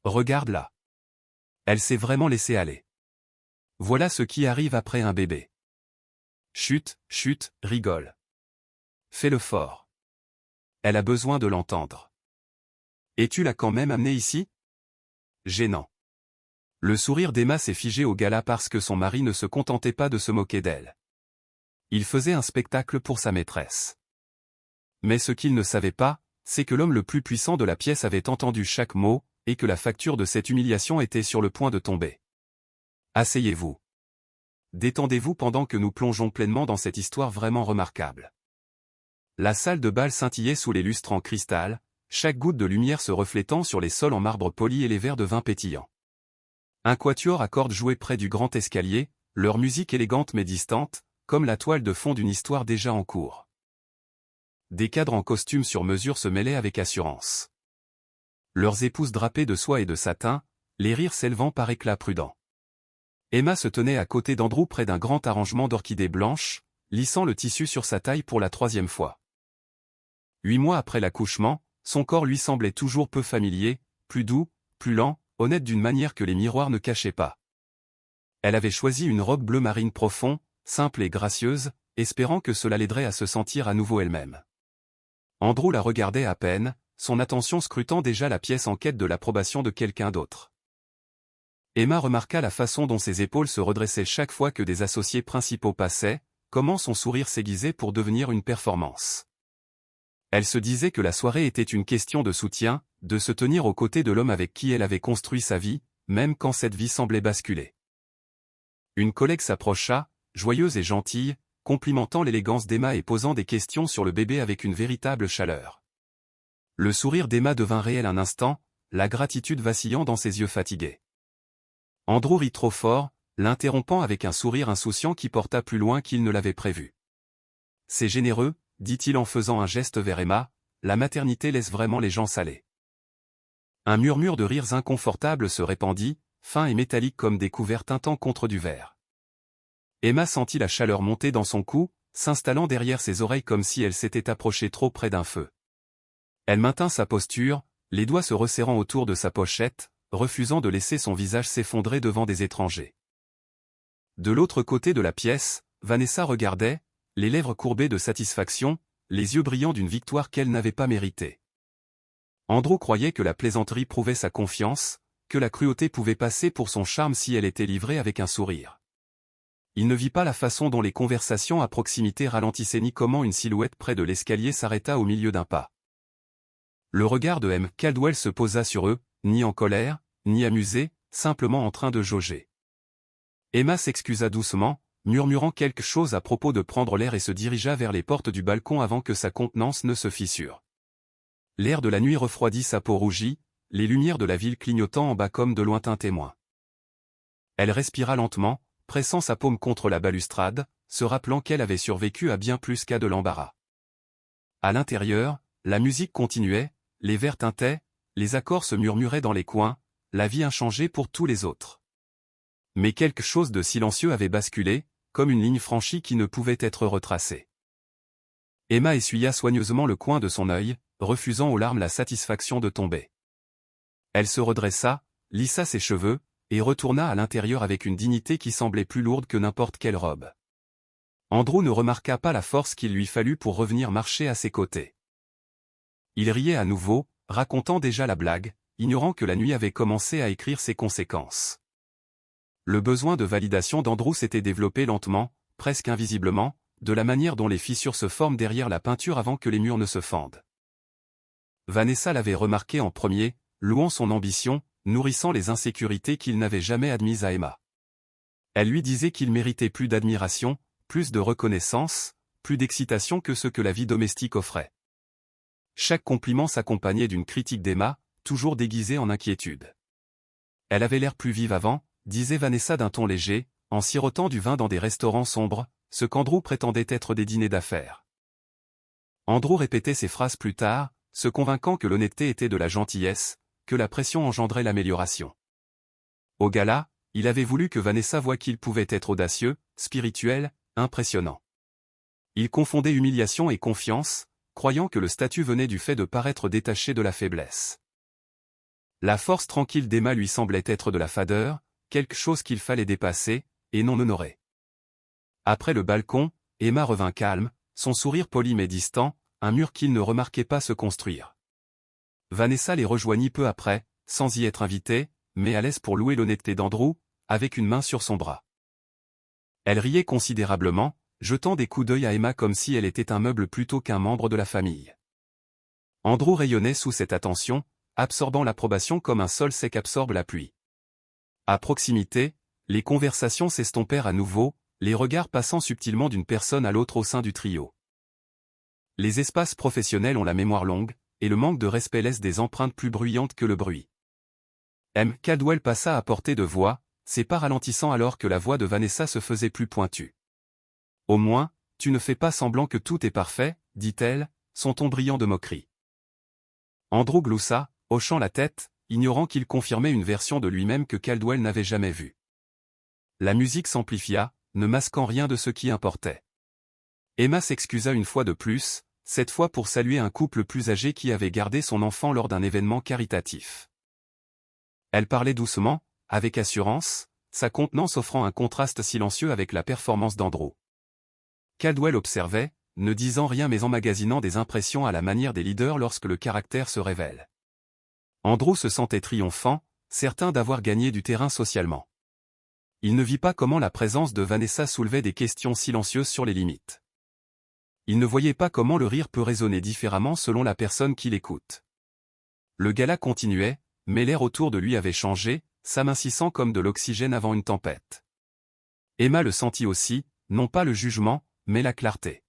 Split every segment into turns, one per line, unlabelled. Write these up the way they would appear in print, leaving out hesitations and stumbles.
Regarde-la. Elle s'est vraiment laissée aller. Voilà ce qui arrive après un bébé. Chut, chut, rigole. Fais-le fort. Elle a besoin de l'entendre. Et tu l'as quand même amenée ici? Gênant. Le sourire d'Emma s'est figé au gala parce que son mari ne se contentait pas de se moquer d'elle. Il faisait un spectacle pour sa maîtresse. Mais ce qu'il ne savait pas, c'est que l'homme le plus puissant de la pièce avait entendu chaque mot, et que la facture de cette humiliation était sur le point de tomber. Asseyez-vous. Détendez-vous pendant que nous plongeons pleinement dans cette histoire vraiment remarquable. La salle de bal scintillait sous les lustres en cristal, chaque goutte de lumière se reflétant sur les sols en marbre poli et les verres de vin pétillants. Un quatuor à cordes jouait près du grand escalier, leur musique élégante mais distante, comme la toile de fond d'une histoire déjà en cours. Des cadres en costume sur mesure se mêlaient avec assurance. Leurs épouses drapées de soie et de satin, les rires s'élevant par éclats prudents. Emma se tenait à côté d'Andrew près d'un grand arrangement d'orchidées blanches, lissant le tissu sur sa taille pour la 3e fois. 8 mois après l'accouchement, son corps lui semblait toujours peu familier, plus doux, plus lent, honnête d'une manière que les miroirs ne cachaient pas. Elle avait choisi une robe bleu marine profond, simple et gracieuse, espérant que cela l'aiderait à se sentir à nouveau elle-même. Andrew la regardait à peine, son attention scrutant déjà la pièce en quête de l'approbation de quelqu'un d'autre. Emma remarqua la façon dont ses épaules se redressaient chaque fois que des associés principaux passaient, comment son sourire s'aiguisait pour devenir une performance. Elle se disait que la soirée était une question de soutien, de se tenir aux côtés de l'homme avec qui elle avait construit sa vie, même quand cette vie semblait basculer. Une collègue s'approcha, joyeuse et gentille, complimentant l'élégance d'Emma et posant des questions sur le bébé avec une véritable chaleur. Le sourire d'Emma devint réel un instant, la gratitude vacillant dans ses yeux fatigués. Andrew rit trop fort, l'interrompant avec un sourire insouciant qui porta plus loin qu'il ne l'avait prévu. « C'est généreux, » dit-il en faisant un geste vers Emma, « la maternité laisse vraiment les gens s'aller. » Un murmure de rires inconfortables se répandit, fin et métallique comme des couverts tintant contre du verre. Emma sentit la chaleur monter dans son cou, s'installant derrière ses oreilles comme si elle s'était approchée trop près d'un feu. Elle maintint sa posture, les doigts se resserrant autour de sa pochette, refusant de laisser son visage s'effondrer devant des étrangers. De l'autre côté de la pièce, Vanessa regardait, les lèvres courbées de satisfaction, les yeux brillants d'une victoire qu'elle n'avait pas méritée. Andrew croyait que la plaisanterie prouvait sa confiance, que la cruauté pouvait passer pour son charme si elle était livrée avec un sourire. Il ne vit pas la façon dont les conversations à proximité ralentissaient ni comment une silhouette près de l'escalier s'arrêta au milieu d'un pas. Le regard de M. Caldwell se posa sur eux, ni en colère, ni amusé, simplement en train de jauger. Emma s'excusa doucement, murmurant quelque chose à propos de prendre l'air et se dirigea vers les portes du balcon avant que sa contenance ne se fissure. L'air de la nuit refroidit sa peau rougie, les lumières de la ville clignotant en bas comme de lointains témoins. Elle respira lentement, pressant sa paume contre la balustrade, se rappelant qu'elle avait survécu à bien plus qu'à de l'embarras. À l'intérieur, la musique continuait, les verres tintaient, les accords se murmuraient dans les coins, la vie inchangée pour tous les autres. Mais quelque chose de silencieux avait basculé, comme une ligne franchie qui ne pouvait être retracée. Emma essuya soigneusement le coin de son œil, refusant aux larmes la satisfaction de tomber. Elle se redressa, lissa ses cheveux, et retourna à l'intérieur avec une dignité qui semblait plus lourde que n'importe quelle robe. Andrew ne remarqua pas la force qu'il lui fallut pour revenir marcher à ses côtés. Il riait à nouveau, racontant déjà la blague, ignorant que la nuit avait commencé à écrire ses conséquences. Le besoin de validation d'Andrew s'était développé lentement, presque invisiblement, de la manière dont les fissures se forment derrière la peinture avant que les murs ne se fendent. Vanessa l'avait remarqué en premier, louant son ambition, nourrissant les insécurités qu'il n'avait jamais admises à Emma. Elle lui disait qu'il méritait plus d'admiration, plus de reconnaissance, plus d'excitation que ce que la vie domestique offrait. Chaque compliment s'accompagnait d'une critique d'Emma, toujours déguisée en inquiétude. Elle avait l'air plus vive avant, disait Vanessa d'un ton léger, en sirotant du vin dans des restaurants sombres, ce qu'Andrew prétendait être des dîners d'affaires. Andrew répétait ces phrases plus tard, se convainquant que l'honnêteté était de la gentillesse, que la pression engendrait l'amélioration. Au gala, il avait voulu que Vanessa voie qu'il pouvait être audacieux, spirituel, impressionnant. Il confondait humiliation et confiance, croyant que le statut venait du fait de paraître détaché de la faiblesse. La force tranquille d'Emma lui semblait être de la fadeur, quelque chose qu'il fallait dépasser, et non honorer. Après le balcon, Emma revint calme, son sourire poli mais distant, un mur qu'il ne remarquait pas se construire. Vanessa les rejoignit peu après, sans y être invitée, mais à l'aise pour louer l'honnêteté d'Andrew, avec une main sur son bras. Elle riait considérablement, jetant des coups d'œil à Emma comme si elle était un meuble plutôt qu'un membre de la famille. Andrew rayonnait sous cette attention, absorbant l'approbation comme un sol sec absorbe la pluie. À proximité, les conversations s'estompèrent à nouveau, les regards passant subtilement d'une personne à l'autre au sein du trio. Les espaces professionnels ont la mémoire longue, et le manque de respect laisse des empreintes plus bruyantes que le bruit. M. Caldwell passa à portée de voix, ses pas ralentissant alors que la voix de Vanessa se faisait plus pointue. « Au moins, tu ne fais pas semblant que tout est parfait, dit-elle, son ton brillant de moquerie. » Andrew gloussa, hochant la tête, ignorant qu'il confirmait une version de lui-même que Caldwell n'avait jamais vue. La musique s'amplifia, ne masquant rien de ce qui importait. Emma s'excusa une fois de plus, cette fois pour saluer un couple plus âgé qui avait gardé son enfant lors d'un événement caritatif. Elle parlait doucement, avec assurance, sa contenance offrant un contraste silencieux avec la performance d'Andrew. Caldwell observait, ne disant rien mais emmagasinant des impressions à la manière des leaders lorsque le caractère se révèle. Andrew se sentait triomphant, certain d'avoir gagné du terrain socialement. Il ne vit pas comment la présence de Vanessa soulevait des questions silencieuses sur les limites. Il ne voyait pas comment le rire peut résonner différemment selon la personne qui l'écoute. Le gala continuait, mais l'air autour de lui avait changé, s'amincissant comme de l'oxygène avant une tempête. Emma le sentit aussi, non pas le jugement, mais la clarté.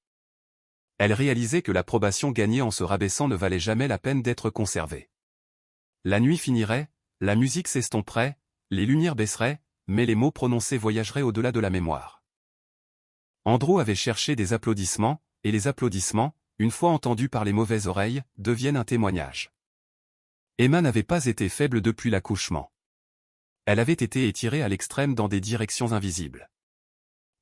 Elle réalisait que l'approbation gagnée en se rabaissant ne valait jamais la peine d'être conservée. La nuit finirait, la musique s'estomperait, les lumières baisseraient, mais les mots prononcés voyageraient au-delà de la mémoire. Andrew avait cherché des applaudissements, et les applaudissements, une fois entendus par les mauvaises oreilles, deviennent un témoignage. Emma n'avait pas été faible depuis l'accouchement. Elle avait été étirée à l'extrême dans des directions invisibles.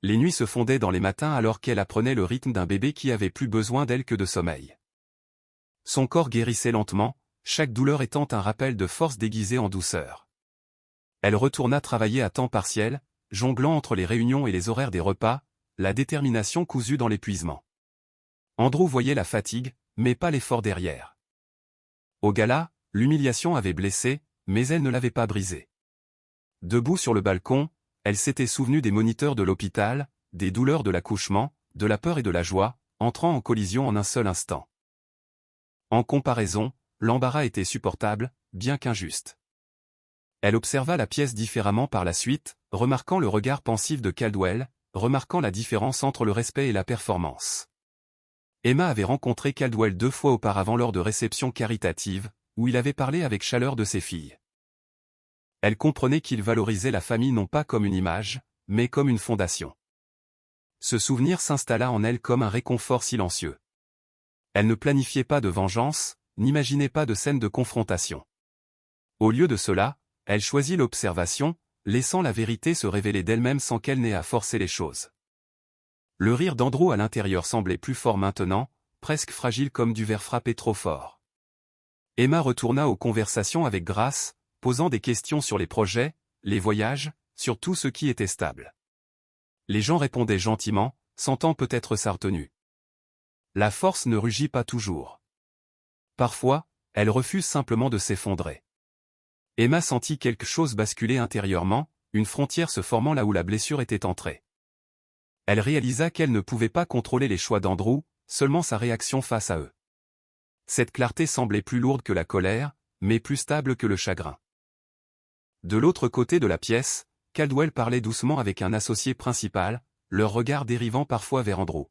Les nuits se fondaient dans les matins alors qu'elle apprenait le rythme d'un bébé qui avait plus besoin d'elle que de sommeil. Son corps guérissait lentement, chaque douleur étant un rappel de force déguisée en douceur. Elle retourna travailler à temps partiel, jonglant entre les réunions et les horaires des repas, la détermination cousue dans l'épuisement. Andrew voyait la fatigue, mais pas l'effort derrière. Au gala, l'humiliation avait blessé, mais elle ne l'avait pas brisé. Debout sur le balcon, elle s'était souvenue des moniteurs de l'hôpital, des douleurs de l'accouchement, de la peur et de la joie, entrant en collision en un seul instant. En comparaison, l'embarras était supportable, bien qu'injuste. Elle observa la pièce différemment par la suite, remarquant le regard pensif de Caldwell, remarquant la différence entre le respect et la performance. Emma avait rencontré Caldwell 2 fois auparavant lors de réceptions caritatives, où il avait parlé avec chaleur de ses filles. Elle comprenait qu'il valorisait la famille non pas comme une image, mais comme une fondation. Ce souvenir s'installa en elle comme un réconfort silencieux. Elle ne planifiait pas de vengeance, n'imaginait pas de scène de confrontation. Au lieu de cela, elle choisit l'observation, laissant la vérité se révéler d'elle-même sans qu'elle n'ait à forcer les choses. Le rire d'Andrew à l'intérieur semblait plus fort maintenant, presque fragile comme du verre frappé trop fort. Emma retourna aux conversations avec grâce, posant des questions sur les projets, les voyages, sur tout ce qui était stable. Les gens répondaient gentiment, sentant peut-être sa retenue. La force ne rugit pas toujours. Parfois, elle refuse simplement de s'effondrer. Emma sentit quelque chose basculer intérieurement, une frontière se formant là où la blessure était entrée. Elle réalisa qu'elle ne pouvait pas contrôler les choix d'Andrew, seulement sa réaction face à eux. Cette clarté semblait plus lourde que la colère, mais plus stable que le chagrin. De l'autre côté de la pièce, Caldwell parlait doucement avec un associé principal, leur regard dérivant parfois vers Andrew.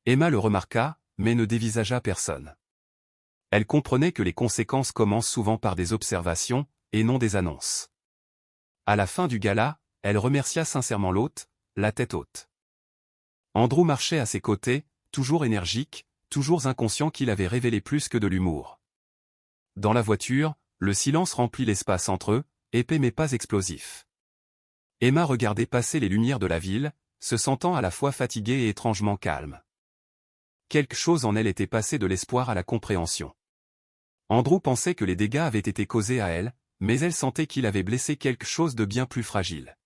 Emma le remarqua, mais ne dévisagea personne. Elle comprenait que les conséquences commencent souvent par des observations, et non des annonces. À la fin du gala, elle remercia sincèrement l'hôte, la tête haute. Andrew marchait à ses côtés, toujours énergique, toujours inconscient qu'il avait révélé plus que de l'humour. Dans la voiture, le silence remplit l'espace entre eux, épais mais pas explosif. Emma regardait passer les lumières de la ville, se sentant à la fois fatiguée et étrangement calme. Quelque chose en elle était passé de l'espoir à la compréhension. Andrew pensait que les dégâts avaient été causés à elle, mais elle sentait qu'il avait blessé quelque chose de bien plus fragile.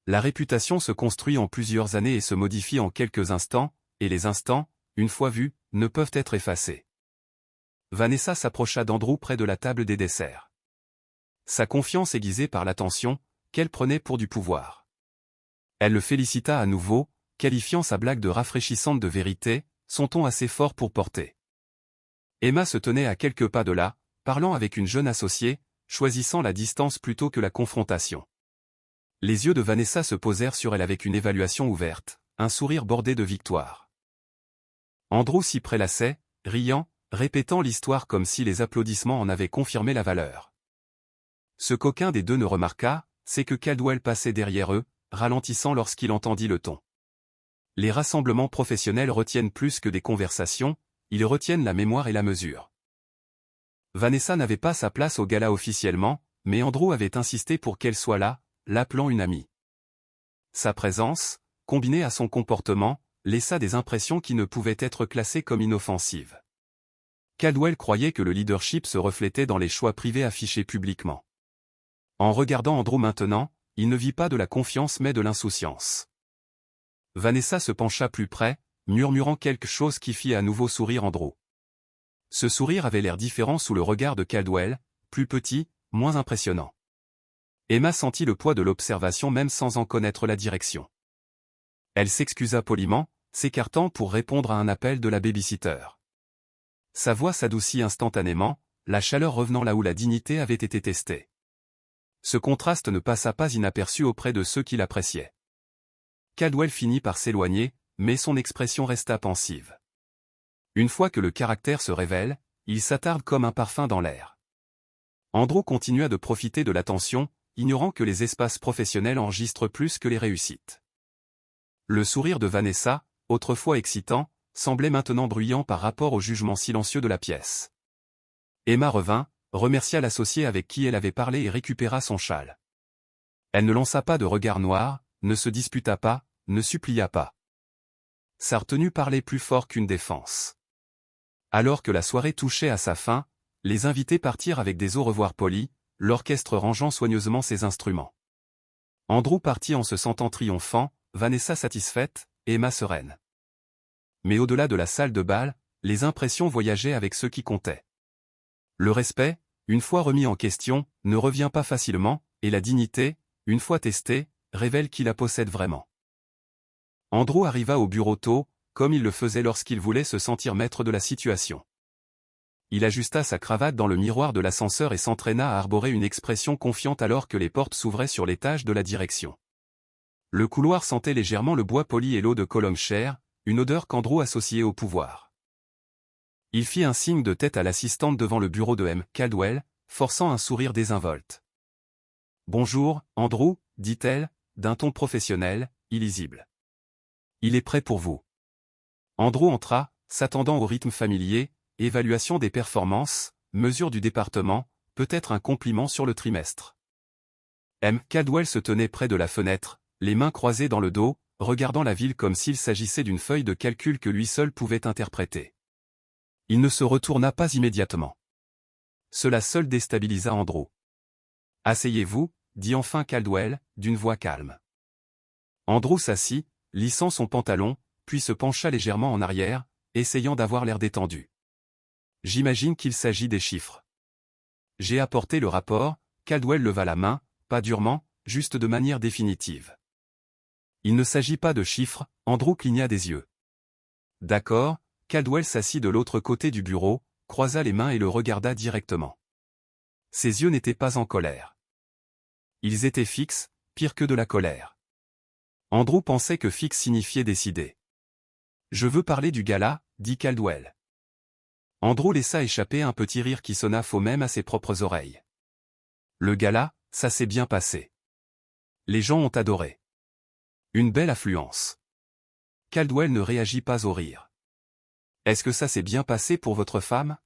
La réputation se construit en plusieurs années et se modifie en quelques instants, et les instants, une fois vus, ne peuvent être effacés. Vanessa s'approcha d'Andrew près de la table des desserts. Sa confiance aiguisée par l'attention, qu'elle prenait pour du pouvoir. Elle le félicita à nouveau, qualifiant sa blague de rafraîchissante de vérité, son ton assez fort pour porter. Emma se tenait à quelques pas de là, parlant avec une jeune associée, choisissant la distance plutôt que la confrontation. Les yeux de Vanessa se posèrent sur elle avec une évaluation ouverte, un sourire bordé de victoire. Andrew s'y prélassait, riant, répétant l'histoire comme si les applaudissements en avaient confirmé la valeur. Ce qu'aucun des deux ne remarqua, c'est que Caldwell passait derrière eux, ralentissant lorsqu'il entendit le ton. Les rassemblements professionnels retiennent plus que des conversations, ils retiennent la mémoire et la mesure. Vanessa n'avait pas sa place au gala officiellement, mais Andrew avait insisté pour qu'elle soit là, l'appelant une amie. Sa présence, combinée à son comportement, laissa des impressions qui ne pouvaient être classées comme inoffensives. Caldwell croyait que le leadership se reflétait dans les choix privés affichés publiquement. En regardant Andrew maintenant, il ne vit pas de la confiance mais de l'insouciance. Vanessa se pencha plus près, murmurant quelque chose qui fit à nouveau sourire Andrew. Ce sourire avait l'air différent sous le regard de Caldwell, plus petit, moins impressionnant. Emma sentit le poids de l'observation même sans en connaître la direction. Elle s'excusa poliment, s'écartant pour répondre à un appel de la baby-sitter. Sa voix s'adoucit instantanément, la chaleur revenant là où la dignité avait été testée. Ce contraste ne passa pas inaperçu auprès de ceux qui l'appréciaient. Caldwell finit par s'éloigner, mais son expression resta pensive. Une fois que le caractère se révèle, il s'attarde comme un parfum dans l'air. Andrew continua de profiter de l'attention, ignorant que les espaces professionnels enregistrent plus que les réussites. Le sourire de Vanessa, autrefois excitant, semblait maintenant bruyant par rapport au jugement silencieux de la pièce. Emma revint, remercia l'associé avec qui elle avait parlé et récupéra son châle. Elle ne lança pas de regard noir, ne se disputa pas, ne supplia pas. Sa retenue parlait plus fort qu'une défense. Alors que la soirée touchait à sa fin, les invités partirent avec des au revoir polis, l'orchestre rangeant soigneusement ses instruments. Andrew partit en se sentant triomphant, Vanessa satisfaite, Emma sereine. Mais au-delà de la salle de bal, les impressions voyageaient avec ceux qui comptaient. Le respect, une fois remis en question, ne revient pas facilement, et la dignité, une fois testée, révèle qui la possède vraiment. Andrew arriva au bureau tôt, comme il le faisait lorsqu'il voulait se sentir maître de la situation. Il ajusta sa cravate dans le miroir de l'ascenseur et s'entraîna à arborer une expression confiante alors que les portes s'ouvraient sur l'étage de la direction. Le couloir sentait légèrement le bois poli et l'eau de Cologne chère, une odeur qu'Andrew associait au pouvoir. Il fit un signe de tête à l'assistante devant le bureau de M. Caldwell, forçant un sourire désinvolte. « Bonjour, Andrew, dit-elle, d'un ton professionnel, illisible. Il est prêt pour vous. » Andrew entra, s'attendant au rythme familier, évaluation des performances, mesure du département, peut-être un compliment sur le trimestre. M. Caldwell se tenait près de la fenêtre, les mains croisées dans le dos, regardant la ville comme s'il s'agissait d'une feuille de calcul que lui seul pouvait interpréter. Il ne se retourna pas immédiatement. Cela seul déstabilisa Andrew. « Asseyez-vous, » dit enfin Caldwell, d'une voix calme. Andrew s'assit, lissant son pantalon, puis se pencha légèrement en arrière, essayant d'avoir l'air détendu. « J'imagine qu'il s'agit des chiffres. » J'ai apporté le rapport, Caldwell leva la main, pas durement, juste de manière définitive. Il ne s'agit pas de chiffres, Andrew cligna des yeux. D'accord, Caldwell s'assit de l'autre côté du bureau, croisa les mains et le regarda directement. Ses yeux n'étaient pas en colère. Ils étaient fixes, pire que de la colère. Andrew pensait que fixe signifiait décider. Je veux parler du gala, dit Caldwell. Andrew laissa échapper un petit rire qui sonna faux même à ses propres oreilles. Le gala, ça s'est bien passé. Les gens ont adoré. Une belle affluence. Caldwell ne réagit pas au rire. Est-ce que ça s'est bien passé pour votre femme?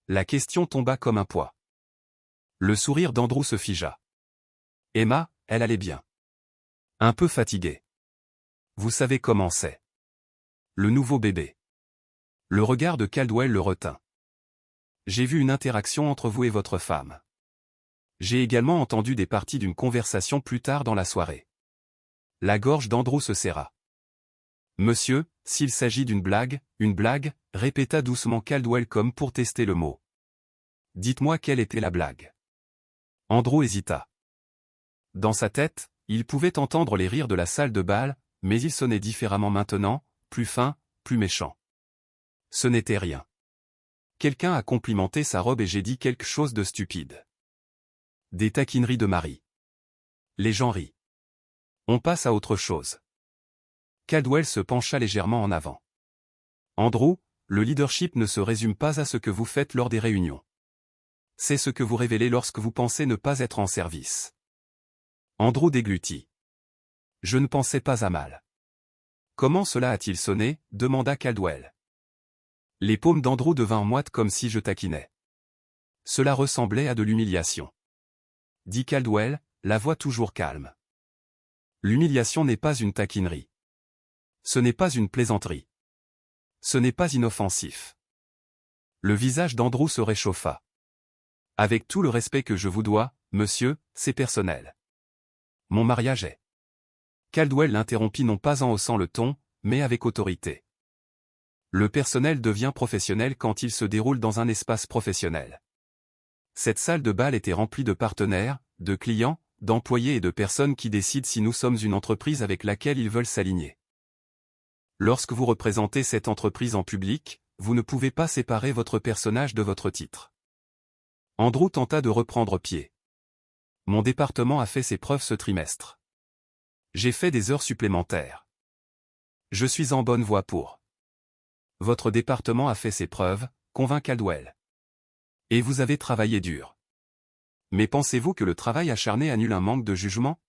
La question tomba comme un poids. Le sourire d'Andrew se figea. Emma, elle allait bien. Un peu fatiguée. Vous savez comment c'est. Le nouveau bébé. Le regard de Caldwell le retint. J'ai vu une interaction entre vous et votre femme. J'ai également entendu des parties d'une conversation plus tard dans la soirée. La gorge d'Andrew se serra. Monsieur, s'il s'agit d'une blague, répéta doucement Caldwell comme pour tester le mot. Dites-moi quelle était la blague. Andrew hésita. Dans sa tête, il pouvait entendre les rires de la salle de bal, mais il sonnait différemment maintenant, plus fin, plus méchant. Ce n'était rien. Quelqu'un a complimenté sa robe et j'ai dit quelque chose de stupide. Des taquineries de Marie. Les gens rient. On passe à autre chose. Caldwell se pencha légèrement en avant. Andrew, le leadership ne se résume pas à ce que vous faites lors des réunions. C'est ce que vous révélez lorsque vous pensez ne pas être en service. Andrew déglutit. Je ne pensais pas à mal. Comment cela a-t-il sonné, demanda Caldwell. Les paumes d'Andrew devinrent moites comme si je taquinais. Cela ressemblait à de l'humiliation. Dit Caldwell, la voix toujours calme. L'humiliation n'est pas une taquinerie. Ce n'est pas une plaisanterie. Ce n'est pas inoffensif. Le visage d'Andrew se réchauffa. Avec tout le respect que je vous dois, monsieur, c'est personnel. Mon mariage est. Caldwell l'interrompit non pas en haussant le ton, mais avec autorité. Le personnel devient professionnel quand il se déroule dans un espace professionnel. Cette salle de bal était remplie de partenaires, de clients, d'employés et de personnes qui décident si nous sommes une entreprise avec laquelle ils veulent s'aligner. Lorsque vous représentez cette entreprise en public, vous ne pouvez pas séparer votre personnage de votre titre. Andrew tenta de reprendre pied. Mon département a fait ses preuves ce trimestre. J'ai fait des heures supplémentaires. Je suis en bonne voie pour. Votre département a fait ses preuves, convint Caldwell. Et vous avez travaillé dur. Mais pensez-vous que le travail acharné annule un manque de jugement?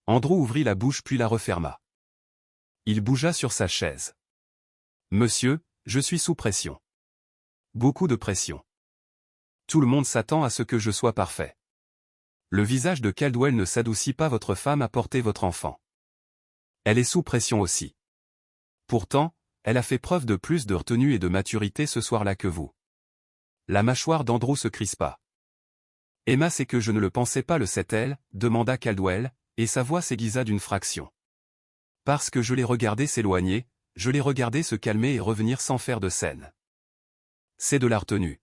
Andrew ouvrit la bouche puis la referma. Il bougea sur sa chaise. Monsieur, je suis sous pression. Beaucoup de pression. Tout le monde s'attend à ce que je sois parfait. Le visage de Caldwell ne s'adoucit pas. Votre femme a porté votre enfant. Elle est sous pression aussi. Pourtant, elle a fait preuve de plus de retenue et de maturité ce soir-là que vous. La mâchoire d'Andrew se crispa. Emma sait que je ne le pensais pas, le sait-elle, demanda Caldwell, et sa voix s'aiguisa d'une fraction. Parce que je l'ai regardé s'éloigner, je l'ai regardé se calmer et revenir sans faire de scène. C'est de la retenue.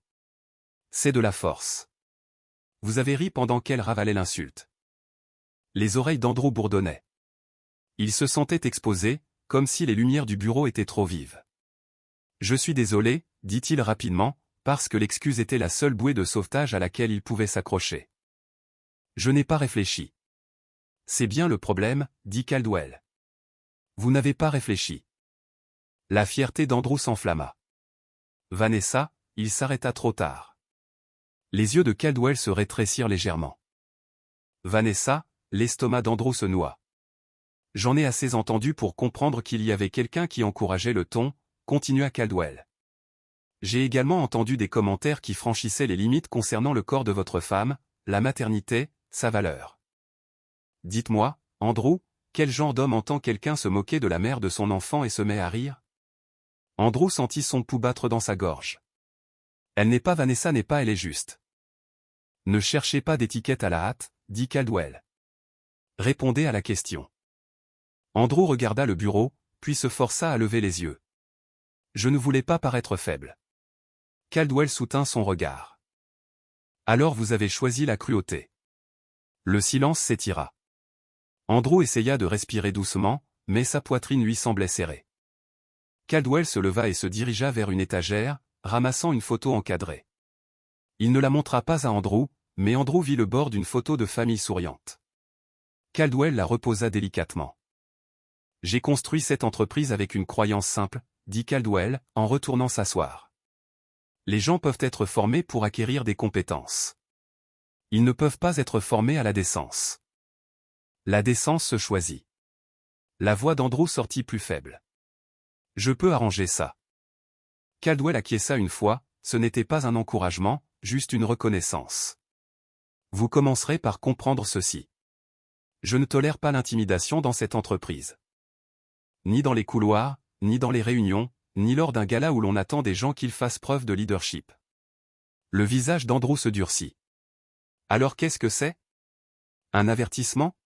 C'est de la force. Vous avez ri pendant qu'elle ravalait l'insulte. Les oreilles d'Andrew bourdonnaient. Il se sentait exposé, comme si les lumières du bureau étaient trop vives. Je suis désolé, dit-il rapidement, parce que l'excuse était la seule bouée de sauvetage à laquelle il pouvait s'accrocher. Je n'ai pas réfléchi. C'est bien le problème, dit Caldwell. Vous n'avez pas réfléchi. La fierté d'Andrew s'enflamma. Vanessa, il s'arrêta trop tard. Les yeux de Caldwell se rétrécirent légèrement. Vanessa, l'estomac d'Andrew se noua. J'en ai assez entendu pour comprendre qu'il y avait quelqu'un qui encourageait le ton, continua Caldwell. J'ai également entendu des commentaires qui franchissaient les limites concernant le corps de votre femme, la maternité, sa valeur. Dites-moi, Andrew, quel genre d'homme entend quelqu'un se moquer de la mère de son enfant et se met à rire? Andrew sentit son pouls battre dans sa gorge. Elle n'est pas Vanessa, n'est pas, elle est juste. Ne cherchez pas d'étiquette à la hâte, dit Caldwell. Répondez à la question. Andrew regarda le bureau, puis se força à lever les yeux. Je ne voulais pas paraître faible. Caldwell soutint son regard. Alors vous avez choisi la cruauté. Le silence s'étira. Andrew essaya de respirer doucement, mais sa poitrine lui semblait serrée. Caldwell se leva et se dirigea vers une étagère, ramassant une photo encadrée. Il ne la montra pas à Andrew, mais Andrew vit le bord d'une photo de famille souriante. Caldwell la reposa délicatement. J'ai construit cette entreprise avec une croyance simple, dit Caldwell, en retournant s'asseoir. Les gens peuvent être formés pour acquérir des compétences. Ils ne peuvent pas être formés à la décence. La décence se choisit. La voix d'Andrew sortit plus faible. Je peux arranger ça. Caldwell acquiesça une fois, ce n'était pas un encouragement, juste une reconnaissance. Vous commencerez par comprendre ceci. Je ne tolère pas l'intimidation dans cette entreprise. Ni dans les couloirs, ni dans les réunions, ni lors d'un gala où l'on attend des gens qu'ils fassent preuve de leadership. Le visage d'Andrew se durcit. Alors qu'est-ce que c'est? Un avertissement?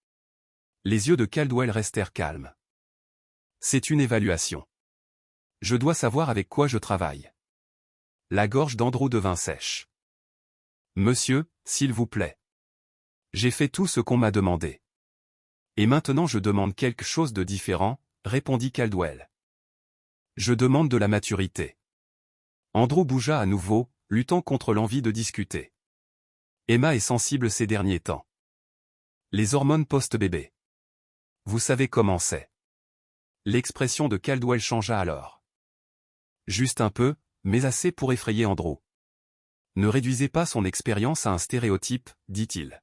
Les yeux de Caldwell restèrent calmes. C'est une évaluation. Je dois savoir avec quoi je travaille. La gorge d'Andrew devint sèche. Monsieur, s'il vous plaît. J'ai fait tout ce qu'on m'a demandé. Et maintenant je demande quelque chose de différent, répondit Caldwell. Je demande de la maturité. Andrew bougea à nouveau, luttant contre l'envie de discuter. Emma est sensible ces derniers temps. Les hormones post-bébé. Vous savez comment c'est. L'expression de Caldwell changea alors. Juste un peu, mais assez pour effrayer Andrew. Ne réduisez pas son expérience à un stéréotype, dit-il.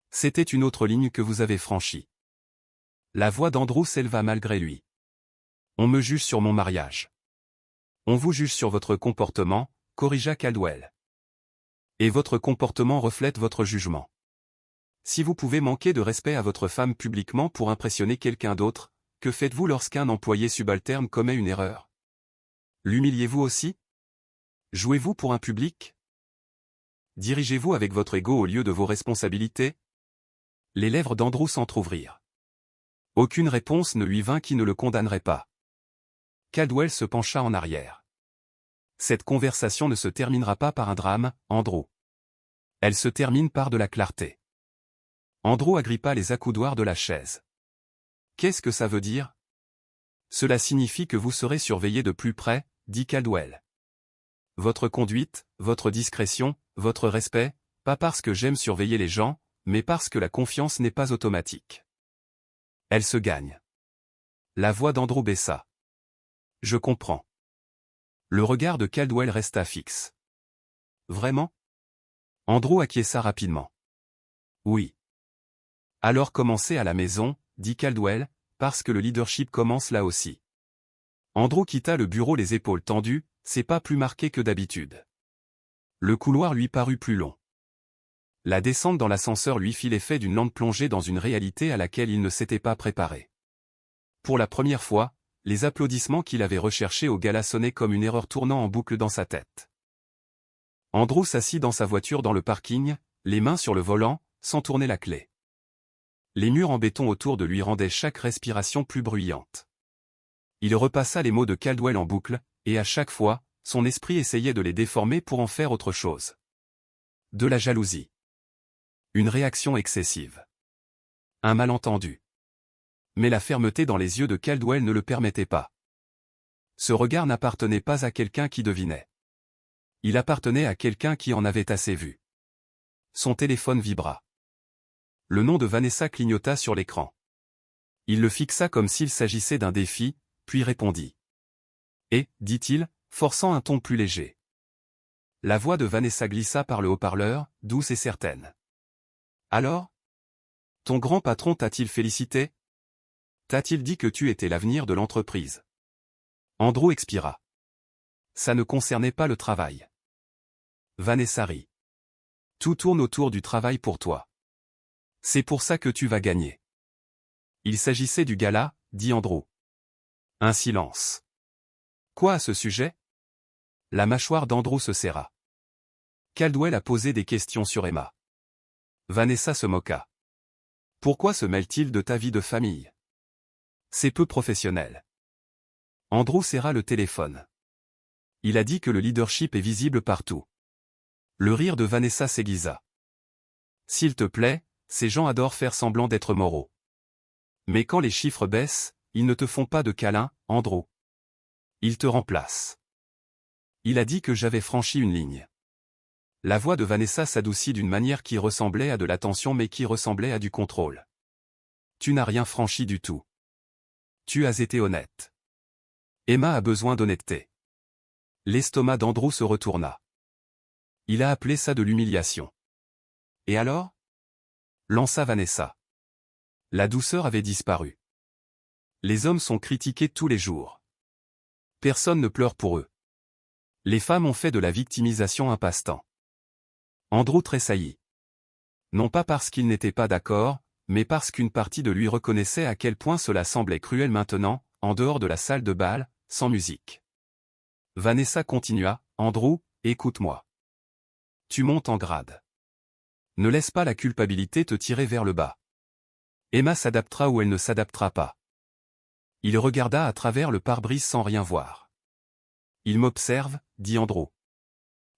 C'était une autre ligne que vous avez franchie. La voix d'Andrew s'éleva malgré lui. On me juge sur mon mariage. On vous juge sur votre comportement, corrigea Caldwell. Et votre comportement reflète votre jugement. Si vous pouvez manquer de respect à votre femme publiquement pour impressionner quelqu'un d'autre, que faites-vous lorsqu'un employé subalterne commet une erreur? L'humiliez-vous aussi? Jouez-vous pour un public? Dirigez-vous avec votre ego au lieu de vos responsabilités? Les lèvres d'Andrew s'entr'ouvrirent. Aucune réponse ne lui vint qui ne le condamnerait pas. Caldwell se pencha en arrière. Cette conversation ne se terminera pas par un drame, Andrew. Elle se termine par de la clarté. Andrew agrippa les accoudoirs de la chaise. Qu'est-ce que ça veut dire? Cela signifie que vous serez surveillé de plus près, dit Caldwell. Votre conduite, votre discrétion, votre respect, pas parce que j'aime surveiller les gens, mais parce que la confiance n'est pas automatique. Elle se gagne. La voix d'Andrew baissa. Je comprends. Le regard de Caldwell resta fixe. Vraiment? Andrew acquiesça rapidement. Oui. Alors commencez à la maison, dit Caldwell, parce que le leadership commence là aussi. Andrew quitta le bureau les épaules tendues, ses pas plus marqués que d'habitude. Le couloir lui parut plus long. La descente dans l'ascenseur lui fit l'effet d'une lente plongée dans une réalité à laquelle il ne s'était pas préparé. Pour la première fois, les applaudissements qu'il avait recherchés au gala sonnaient comme une erreur tournant en boucle dans sa tête. Andrew s'assit dans sa voiture dans le parking, les mains sur le volant, sans tourner la clé. Les murs en béton autour de lui rendaient chaque respiration plus bruyante. Il repassa les mots de Caldwell en boucle, et à chaque fois, son esprit essayait de les déformer pour en faire autre chose. De la jalousie. Une réaction excessive. Un malentendu. Mais la fermeté dans les yeux de Caldwell ne le permettait pas. Ce regard n'appartenait pas à quelqu'un qui devinait. Il appartenait à quelqu'un qui en avait assez vu. Son téléphone vibra. Le nom de Vanessa clignota sur l'écran. Il le fixa comme s'il s'agissait d'un défi, puis répondit. Et, dit-il, forçant un ton plus léger. La voix de Vanessa glissa par le haut-parleur, douce et certaine. Alors? Ton grand patron t'a-t-il félicité? T'a-t-il dit que tu étais l'avenir de l'entreprise? Andrew expira. Ça ne concernait pas le travail. Vanessa rit. Tout tourne autour du travail pour toi. C'est pour ça que tu vas gagner. Il s'agissait du gala, dit Andrew. Un silence. Quoi à ce sujet? La mâchoire d'Andrew se serra. Caldwell a posé des questions sur Emma. Vanessa se moqua. Pourquoi se mêle-t-il de ta vie de famille? C'est peu professionnel. Andrew serra le téléphone. Il a dit que le leadership est visible partout. Le rire de Vanessa s'aiguisa. S'il te plaît, ces gens adorent faire semblant d'être moraux. Mais quand les chiffres baissent, ils ne te font pas de câlin, Andrew. Ils te remplacent. Il a dit que j'avais franchi une ligne. La voix de Vanessa s'adoucit d'une manière qui ressemblait à de l'attention mais qui ressemblait à du contrôle. Tu n'as rien franchi du tout. Tu as été honnête. Emma a besoin d'honnêteté. L'estomac d'Andrew se retourna. Il a appelé ça de l'humiliation. Et alors? Lança Vanessa. La douceur avait disparu. Les hommes sont critiqués tous les jours. Personne ne pleure pour eux. Les femmes ont fait de la victimisation un passe-temps. Andrew tressaillit. Non pas parce qu'il n'était pas d'accord, mais parce qu'une partie de lui reconnaissait à quel point cela semblait cruel maintenant, en dehors de la salle de bal, sans musique. Vanessa continua, Andrew, écoute-moi. Tu montes en grade. Ne laisse pas la culpabilité te tirer vers le bas. Emma s'adaptera ou elle ne s'adaptera pas. Il regarda à travers le pare-brise sans rien voir. Il m'observe, dit Andrew.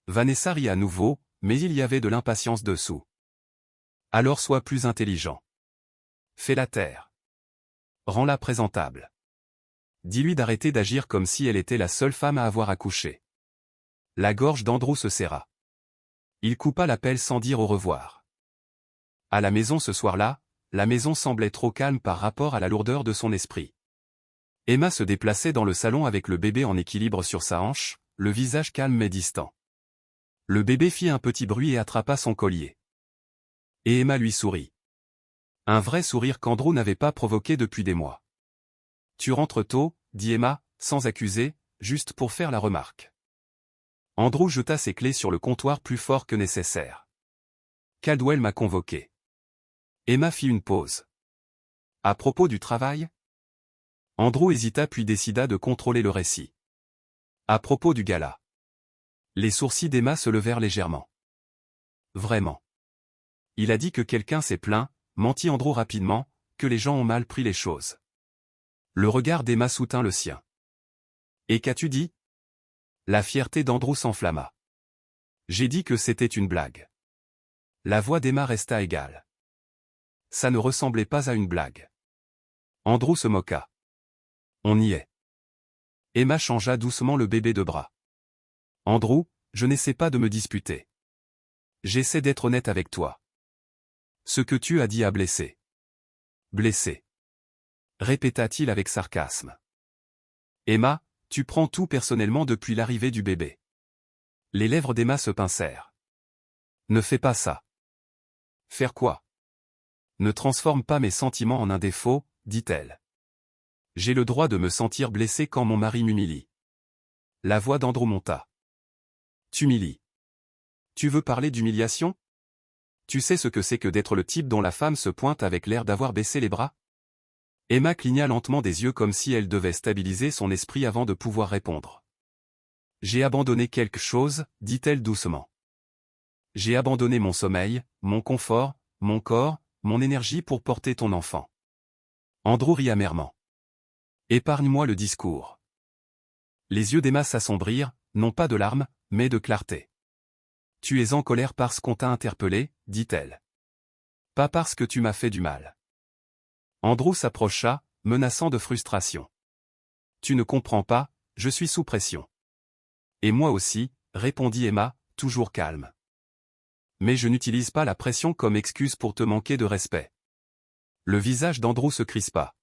Vanessa rit à nouveau, mais il y avait de l'impatience dessous. Alors sois plus intelligent. Fais-la taire. Rends-la présentable. Dis-lui d'arrêter d'agir comme si elle était la seule femme à avoir accouché. La gorge d'Andrew se serra. Il coupa l'appel sans dire au revoir. À la maison ce soir-là, la maison semblait trop calme par rapport à la lourdeur de son esprit. Emma se déplaçait dans le salon avec le bébé en équilibre sur sa hanche, le visage calme mais distant. Le bébé fit un petit bruit et attrapa son collier. Et Emma lui sourit. Un vrai sourire qu'Andrew n'avait pas provoqué depuis des mois. Tu rentres tôt, dit Emma, sans accuser, juste pour faire la remarque. Andrew jeta ses clés sur le comptoir plus fort que nécessaire. Caldwell m'a convoqué. Emma fit une pause. À propos du travail? Andrew hésita puis décida de contrôler le récit. À propos du gala. Les sourcils d'Emma se levèrent légèrement. Vraiment. Il a dit que quelqu'un s'est plaint, mentit Andrew rapidement, que les gens ont mal pris les choses. Le regard d'Emma soutint le sien. Et qu'as-tu dit? La fierté d'Andrew s'enflamma. J'ai dit que c'était une blague. La voix d'Emma resta égale. Ça ne ressemblait pas à une blague. Andrew se moqua. On y est. Emma changea doucement le bébé de bras. Andrew, je n'essaie pas de me disputer. J'essaie d'être honnête avec toi. Ce que tu as dit a blessé. Blessé. Répéta-t-il avec sarcasme. Emma, tu prends tout personnellement depuis l'arrivée du bébé. Les lèvres d'Emma se pincèrent. Ne fais pas ça. Faire quoi? Ne transforme pas mes sentiments en un défaut, dit-elle. J'ai le droit de me sentir blessé quand mon mari m'humilie. La voix d'Andrew monta. T'humilies. Tu veux parler d'humiliation? Tu sais ce que c'est que d'être le type dont la femme se pointe avec l'air d'avoir baissé les bras? Emma cligna lentement des yeux comme si elle devait stabiliser son esprit avant de pouvoir répondre. J'ai abandonné quelque chose, dit-elle doucement. J'ai abandonné mon sommeil, mon confort, mon corps, mon énergie pour porter ton enfant. Andrew rit amèrement. Épargne-moi le discours. Les yeux d'Emma s'assombrirent, non pas de larmes, mais de clarté. Tu es en colère parce qu'on t'a interpellé, dit-elle. Pas parce que tu m'as fait du mal. Andrew s'approcha, menaçant de frustration. Tu ne comprends pas, je suis sous pression. Et moi aussi, répondit Emma, toujours calme. Mais je n'utilise pas la pression comme excuse pour te manquer de respect. Le visage d'Andrew se crispa.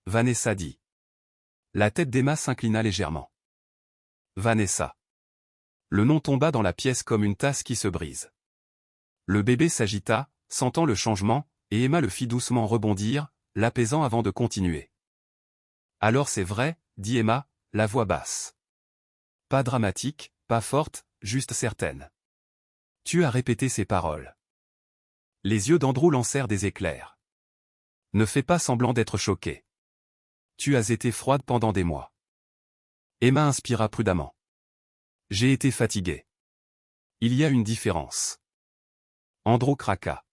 Vanessa dit. La tête d'Emma s'inclina légèrement. Vanessa. Le nom tomba dans la pièce comme une tasse qui se brise. Le bébé s'agita, sentant le changement, et Emma le fit doucement rebondir, l'apaisant avant de continuer. Alors c'est vrai, dit Emma, la voix basse. Pas dramatique, pas forte, juste certaine. Tu as répété ces paroles. Les yeux d'Andrew lancèrent des éclairs. Ne fais pas semblant d'être choqué. Tu as été froide pendant des mois. Emma inspira prudemment. J'ai été fatigué. Il y a une différence. Andrew craqua.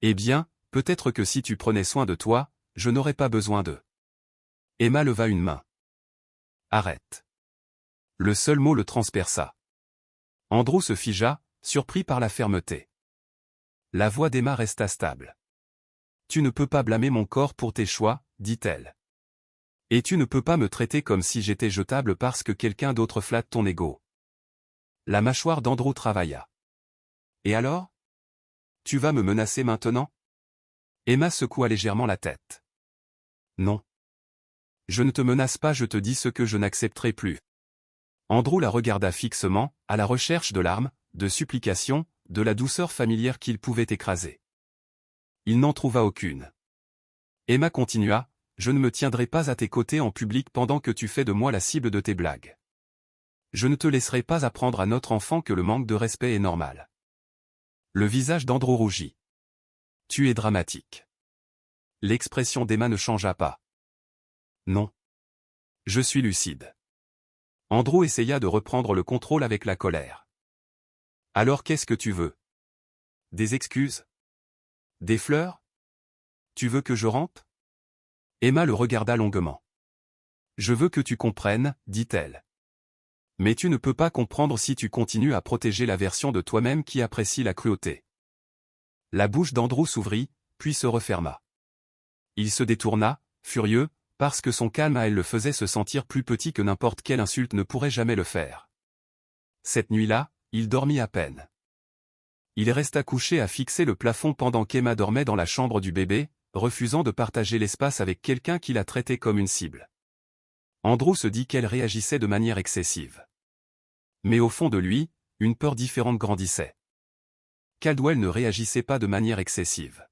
Eh bien, peut-être que si tu prenais soin de toi, je n'aurais pas besoin d'eux. Emma leva une main. Arrête. Le seul mot le transperça. Andrew se figea, surpris par la fermeté. La voix d'Emma resta stable. Tu ne peux pas blâmer mon corps pour tes choix, dit-elle. Et tu ne peux pas me traiter comme si j'étais jetable parce que quelqu'un d'autre flatte ton ego. La mâchoire d'Andrew travailla. Et alors? Tu vas me menacer maintenant? Emma secoua légèrement la tête. Non. Je ne te menace pas, je te dis ce que je n'accepterai plus. Andrew la regarda fixement, à la recherche de larmes, de supplications, de la douceur familière qu'il pouvait écraser. Il n'en trouva aucune. Emma continua, je ne me tiendrai pas à tes côtés en public pendant que tu fais de moi la cible de tes blagues. Je ne te laisserai pas apprendre à notre enfant que le manque de respect est normal. Le visage d'Andrew rougit. Tu es dramatique. L'expression d'Emma ne changea pas. Non. Je suis lucide. Andrew essaya de reprendre le contrôle avec la colère. Alors qu'est-ce que tu veux? Des excuses? Des fleurs? Tu veux que je rampe? Emma le regarda longuement. Je veux que tu comprennes, dit-elle. Mais tu ne peux pas comprendre si tu continues à protéger la version de toi-même qui apprécie la cruauté. La bouche d'Andrew s'ouvrit, puis se referma. Il se détourna, furieux, parce que son calme à elle le faisait se sentir plus petit que n'importe quelle insulte ne pourrait jamais le faire. Cette nuit-là, il dormit à peine. Il resta couché à fixer le plafond pendant qu'Emma dormait dans la chambre du bébé, refusant de partager l'espace avec quelqu'un qui la traitait comme une cible. Andrew se dit qu'elle réagissait de manière excessive. Mais au fond de lui, une peur différente grandissait. Caldwell ne réagissait pas de manière excessive.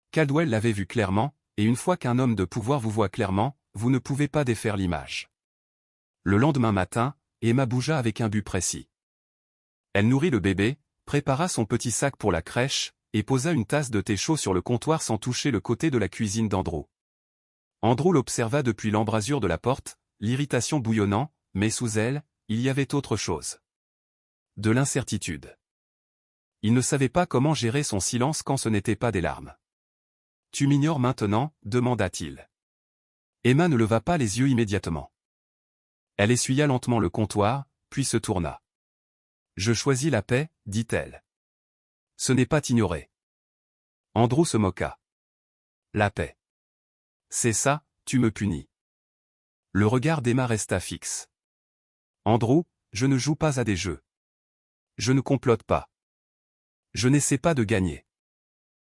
Caldwell l'avait vu clairement, et une fois qu'un homme de pouvoir vous voit clairement, vous ne pouvez pas défaire l'image. Le lendemain matin, Emma bougea avec un but précis. Elle nourrit le bébé, prépara son petit sac pour la crèche, et posa une tasse de thé chaud sur le comptoir sans toucher le côté de la cuisine d'Andrew. Andrew l'observa depuis l'embrasure de la porte, l'irritation bouillonnant, mais sous elle, il y avait autre chose. De l'incertitude. Il ne savait pas comment gérer son silence quand ce n'était pas des larmes. « Tu m'ignores maintenant » demanda-t-il. Emma ne leva pas les yeux immédiatement. Elle essuya lentement le comptoir, puis se tourna. « Je choisis la paix, dit-elle. Ce n'est pas t'ignorer. » Andrew se moqua. « La paix. C'est ça, tu me punis. » Le regard d'Emma resta fixe. « Andrew, je ne joue pas à des jeux. Je ne complote pas. Je n'essaie pas de gagner. »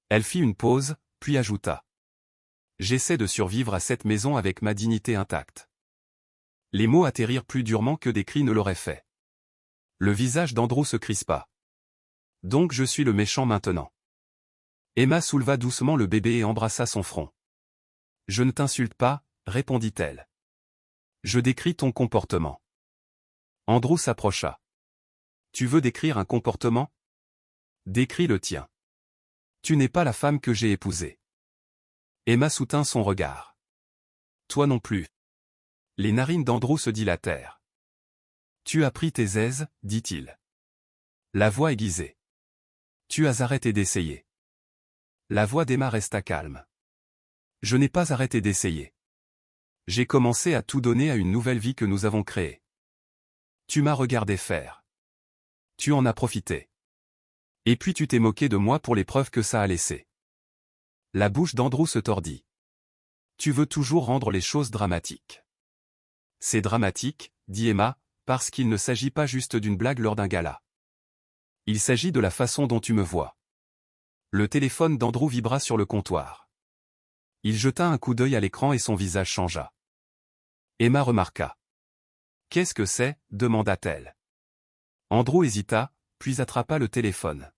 Elle fit une pause, puis ajouta. « J'essaie de survivre à cette maison avec ma dignité intacte. » Les mots atterrirent plus durement que des cris ne l'auraient fait. Le visage d'Andrew se crispa. « Donc je suis le méchant maintenant. » Emma souleva doucement le bébé et embrassa son front. « Je ne t'insulte pas, répondit-elle. Je décris ton comportement. » Andrew s'approcha. « Tu veux décrire un comportement? Décris le tien. Tu n'es pas la femme que j'ai épousée. » Emma soutint son regard. « Toi non plus. » Les narines d'Andrew se dilatèrent. « Tu as pris tes aises, dit-il. La voix aiguisée. Tu as arrêté d'essayer. » La voix d'Emma resta calme. « Je n'ai pas arrêté d'essayer. J'ai commencé à tout donner à une nouvelle vie que nous avons créée. Tu m'as regardé faire. Tu en as profité. Et puis tu t'es moqué de moi pour les preuves que ça a laissées. » La bouche d'Andrew se tordit. « Tu veux toujours rendre les choses dramatiques. » « C'est dramatique, dit Emma, parce qu'il ne s'agit pas juste d'une blague lors d'un gala. Il s'agit de la façon dont tu me vois. » Le téléphone d'Andrew vibra sur le comptoir. Il jeta un coup d'œil à l'écran et son visage changea. Emma remarqua. « Qu'est-ce que c'est » demanda-t-elle. Andrew hésita, puis attrapa le téléphone.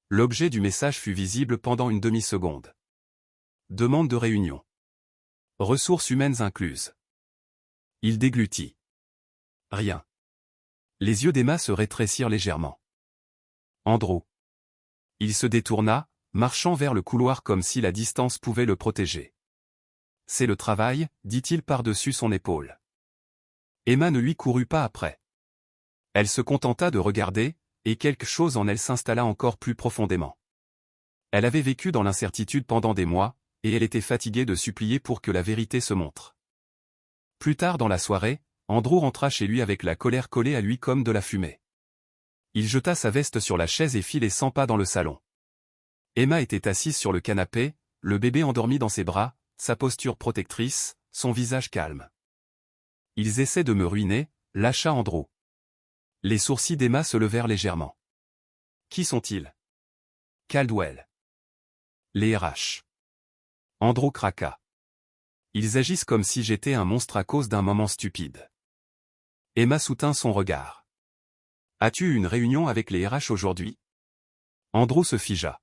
L'objet du message fut visible pendant une demi-seconde. Demande de réunion. Ressources humaines incluses. Il déglutit. Rien. Les yeux d'Emma se rétrécirent légèrement. Andrew. Il se détourna, marchant vers le couloir comme si la distance pouvait le protéger. C'est le travail, dit-il par-dessus son épaule. Emma ne lui courut pas après. Elle se contenta de regarder, et quelque chose en elle s'installa encore plus profondément. Elle avait vécu dans l'incertitude pendant des mois, et elle était fatiguée de supplier pour que la vérité se montre. Plus tard dans la soirée, Andrew rentra chez lui avec la colère collée à lui comme de la fumée. Il jeta sa veste sur la chaise et fit les 100 pas dans le salon. Emma était assise sur le canapé, le bébé endormi dans ses bras, sa posture protectrice, son visage calme. « Ils essaient de me ruiner » lâcha Andrew. Les sourcils d'Emma se levèrent légèrement. « Qui sont-ils » ? Caldwell. Les RH. Andrew craqua. Ils agissent comme si j'étais un monstre à cause d'un moment stupide. Emma soutint son regard. As-tu eu une réunion avec les RH aujourd'hui ? Andrew se figea.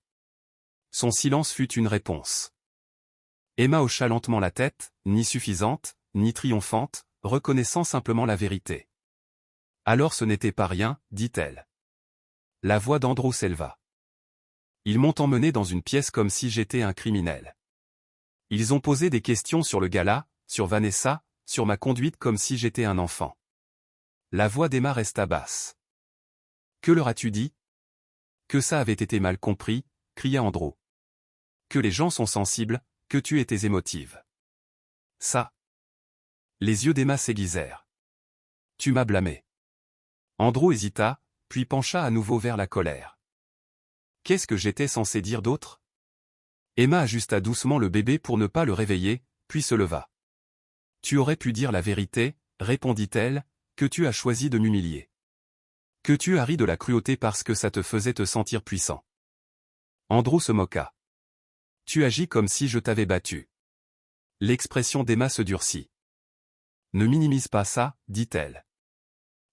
Son silence fut une réponse. Emma hocha lentement la tête, ni suffisante, ni triomphante, reconnaissant simplement la vérité. Alors ce n'était pas rien, dit-elle. La voix d'Andrew s'éleva. Ils m'ont emmené dans une pièce comme si j'étais un criminel. Ils ont posé des questions sur le gala, sur Vanessa, sur ma conduite comme si j'étais un enfant. La voix d'Emma resta basse. Que leur as-tu dit? Que ça avait été mal compris, cria Andrew. Que les gens sont sensibles, que tu étais émotive. Ça. Les yeux d'Emma s'aiguisèrent. Tu m'as blâmé. Andrew hésita, puis pencha à nouveau vers la colère. Qu'est-ce que j'étais censé dire d'autre? Emma ajusta doucement le bébé pour ne pas le réveiller, puis se leva. Tu aurais pu dire la vérité, répondit-elle, que tu as choisi de m'humilier. Que tu as ri de la cruauté parce que ça te faisait te sentir puissant. Andrew se moqua. Tu agis comme si je t'avais battu. L'expression d'Emma se durcit. Ne minimise pas ça, dit-elle.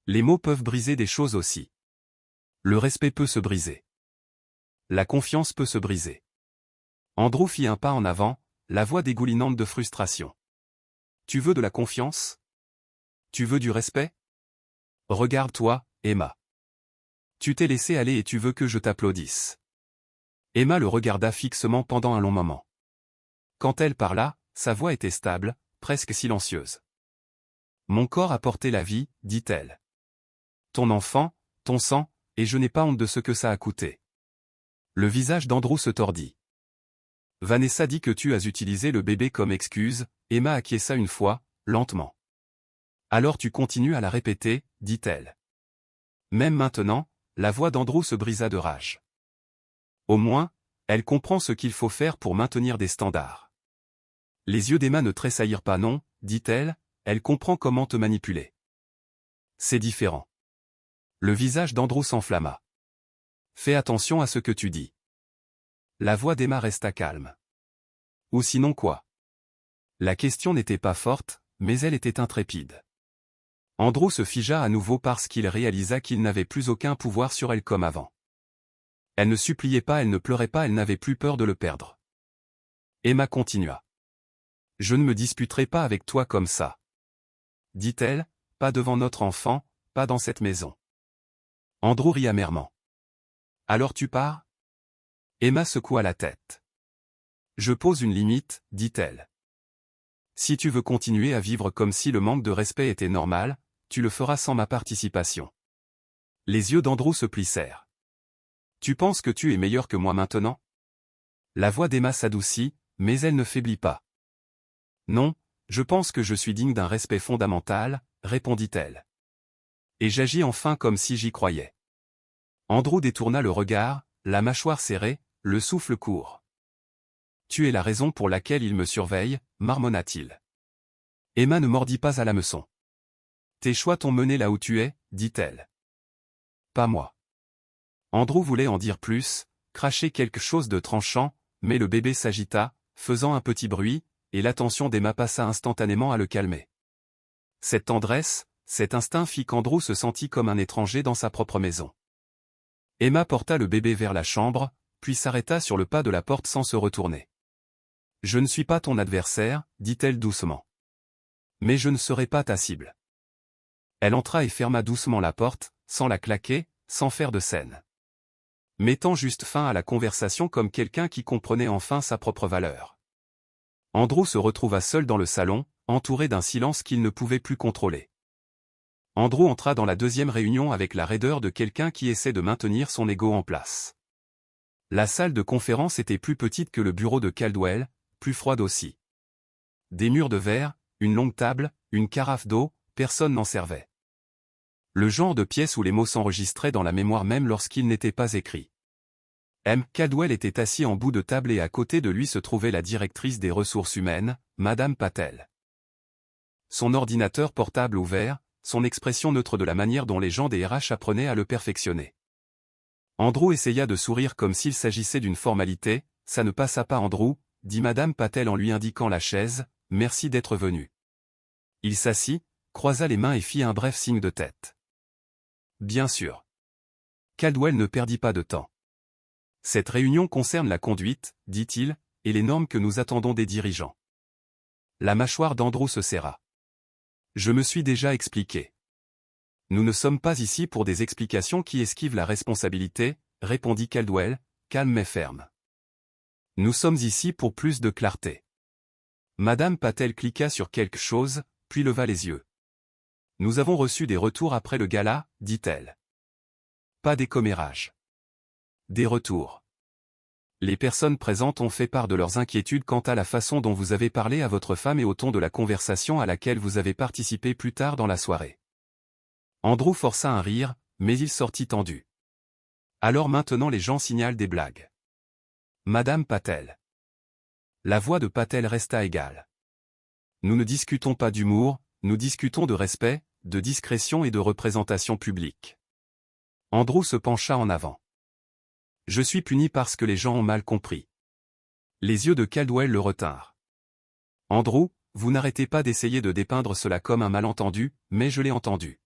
Les mots peuvent briser des choses aussi. Le respect peut se briser. La confiance peut se briser. Andrew fit un pas en avant, la voix dégoulinante de frustration. Tu veux de la confiance? Tu veux du respect? Regarde-toi, Emma. Tu t'es laissé aller et tu veux que je t'applaudisse. Emma le regarda fixement pendant un long moment. Quand elle parla, sa voix était stable, presque silencieuse. Mon corps a porté la vie, dit-elle. Ton enfant, ton sang, et je n'ai pas honte de ce que ça a coûté. Le visage d'Andrew se tordit. Vanessa dit que tu as utilisé le bébé comme excuse, Emma acquiesça une fois, lentement. Alors tu continues à la répéter, dit-elle. Même maintenant, la voix d'Andrew se brisa de rage. Au moins, elle comprend ce qu'il faut faire pour maintenir des standards. Les yeux d'Emma ne tressaillirent pas non, dit-elle, elle comprend comment te manipuler. C'est différent. Le visage d'Andrew s'enflamma. Fais attention à ce que tu dis. La voix d'Emma resta calme. Ou sinon quoi? La question n'était pas forte, mais elle était intrépide. Andrew se figea à nouveau parce qu'il réalisa qu'il n'avait plus aucun pouvoir sur elle comme avant. Elle ne suppliait pas, elle ne pleurait pas, elle n'avait plus peur de le perdre. Emma continua. Je ne me disputerai pas avec toi comme ça. Dit-elle, pas devant notre enfant, pas dans cette maison. Andrew rit amèrement. Alors tu pars? Emma secoua la tête. Je pose une limite, dit-elle. Si tu veux continuer à vivre comme si le manque de respect était normal, tu le feras sans ma participation. Les yeux d'Andrew se plissèrent. Tu penses que tu es meilleur que moi maintenant? La voix d'Emma s'adoucit, mais elle ne faiblit pas. Non, je pense que je suis digne d'un respect fondamental, répondit-elle. Et j'agis enfin comme si j'y croyais. Andrew détourna le regard, la mâchoire serrée, le souffle court. Tu es la raison pour laquelle il me surveille, marmonna-t-il. Emma ne mordit pas à l'hameçon. Tes choix t'ont mené là où tu es, dit-elle. Pas moi. Andrew voulait en dire plus, cracher quelque chose de tranchant, mais le bébé s'agita, faisant un petit bruit, et l'attention d'Emma passa instantanément à le calmer. Cette tendresse, cet instinct fit qu'Andrew se sentit comme un étranger dans sa propre maison. Emma porta le bébé vers la chambre, puis s'arrêta sur le pas de la porte sans se retourner. Je ne suis pas ton adversaire, dit-elle doucement. Mais je ne serai pas ta cible. Elle entra et ferma doucement la porte, sans la claquer, sans faire de scène. Mettant juste fin à la conversation comme quelqu'un qui comprenait enfin sa propre valeur. Andrew se retrouva seul dans le salon, entouré d'un silence qu'il ne pouvait plus contrôler. Andrew entra dans la deuxième réunion avec la raideur de quelqu'un qui essaie de maintenir son ego en place. La salle de conférence était plus petite que le bureau de Caldwell, plus froide aussi. Des murs de verre, une longue table, une carafe d'eau, personne n'en servait. Le genre de pièce où les mots s'enregistraient dans la mémoire même lorsqu'ils n'étaient pas écrits. M. Caldwell était assis en bout de table et à côté de lui se trouvait la directrice des ressources humaines, Madame Patel. Son ordinateur portable ouvert, son expression neutre de la manière dont les gens des RH apprenaient à le perfectionner. Andrew essaya de sourire comme s'il s'agissait d'une formalité, ça ne passa pas Andrew, dit Madame Patel en lui indiquant la chaise, merci d'être venu. Il s'assit, croisa les mains et fit un bref signe de tête. Bien sûr. Caldwell ne perdit pas de temps. Cette réunion concerne la conduite, dit-il, et les normes que nous attendons des dirigeants. La mâchoire d'Andrew se serra. Je me suis déjà expliqué. Nous ne sommes pas ici pour des explications qui esquivent la responsabilité, répondit Caldwell, calme mais ferme. Nous sommes ici pour plus de clarté. Madame Patel cliqua sur quelque chose, puis leva les yeux. Nous avons reçu des retours après le gala, dit-elle. Pas des commérages. Des retours. Les personnes présentes ont fait part de leurs inquiétudes quant à la façon dont vous avez parlé à votre femme et au ton de la conversation à laquelle vous avez participé plus tard dans la soirée. Andrew força un rire, mais il sortit tendu. Alors maintenant les gens signalent des blagues. Madame Patel. La voix de Patel resta égale. Nous ne discutons pas d'humour, nous discutons de respect, de discrétion et de représentation publique. Andrew se pencha en avant. Je suis puni parce que les gens ont mal compris. Les yeux de Caldwell le retinrent. Andrew, vous n'arrêtez pas d'essayer de dépeindre cela comme un malentendu, mais je l'ai entendu.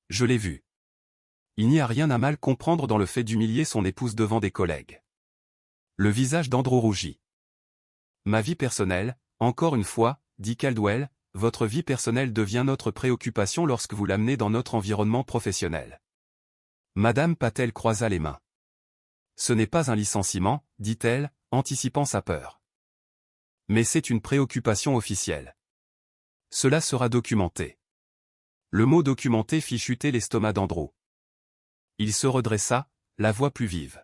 Je l'ai vu. Il n'y a rien à mal comprendre dans le fait d'humilier son épouse devant des collègues. Le visage d'Andrew rougit. Ma vie personnelle, encore une fois, dit Caldwell, votre vie personnelle devient notre préoccupation lorsque vous l'amenez dans notre environnement professionnel. Madame Patel croisa les mains. Ce n'est pas un licenciement, dit-elle, anticipant sa peur. Mais c'est une préoccupation officielle. Cela sera documenté. Le mot documenté fit chuter l'estomac d'Andrew. Il se redressa, la voix plus vive.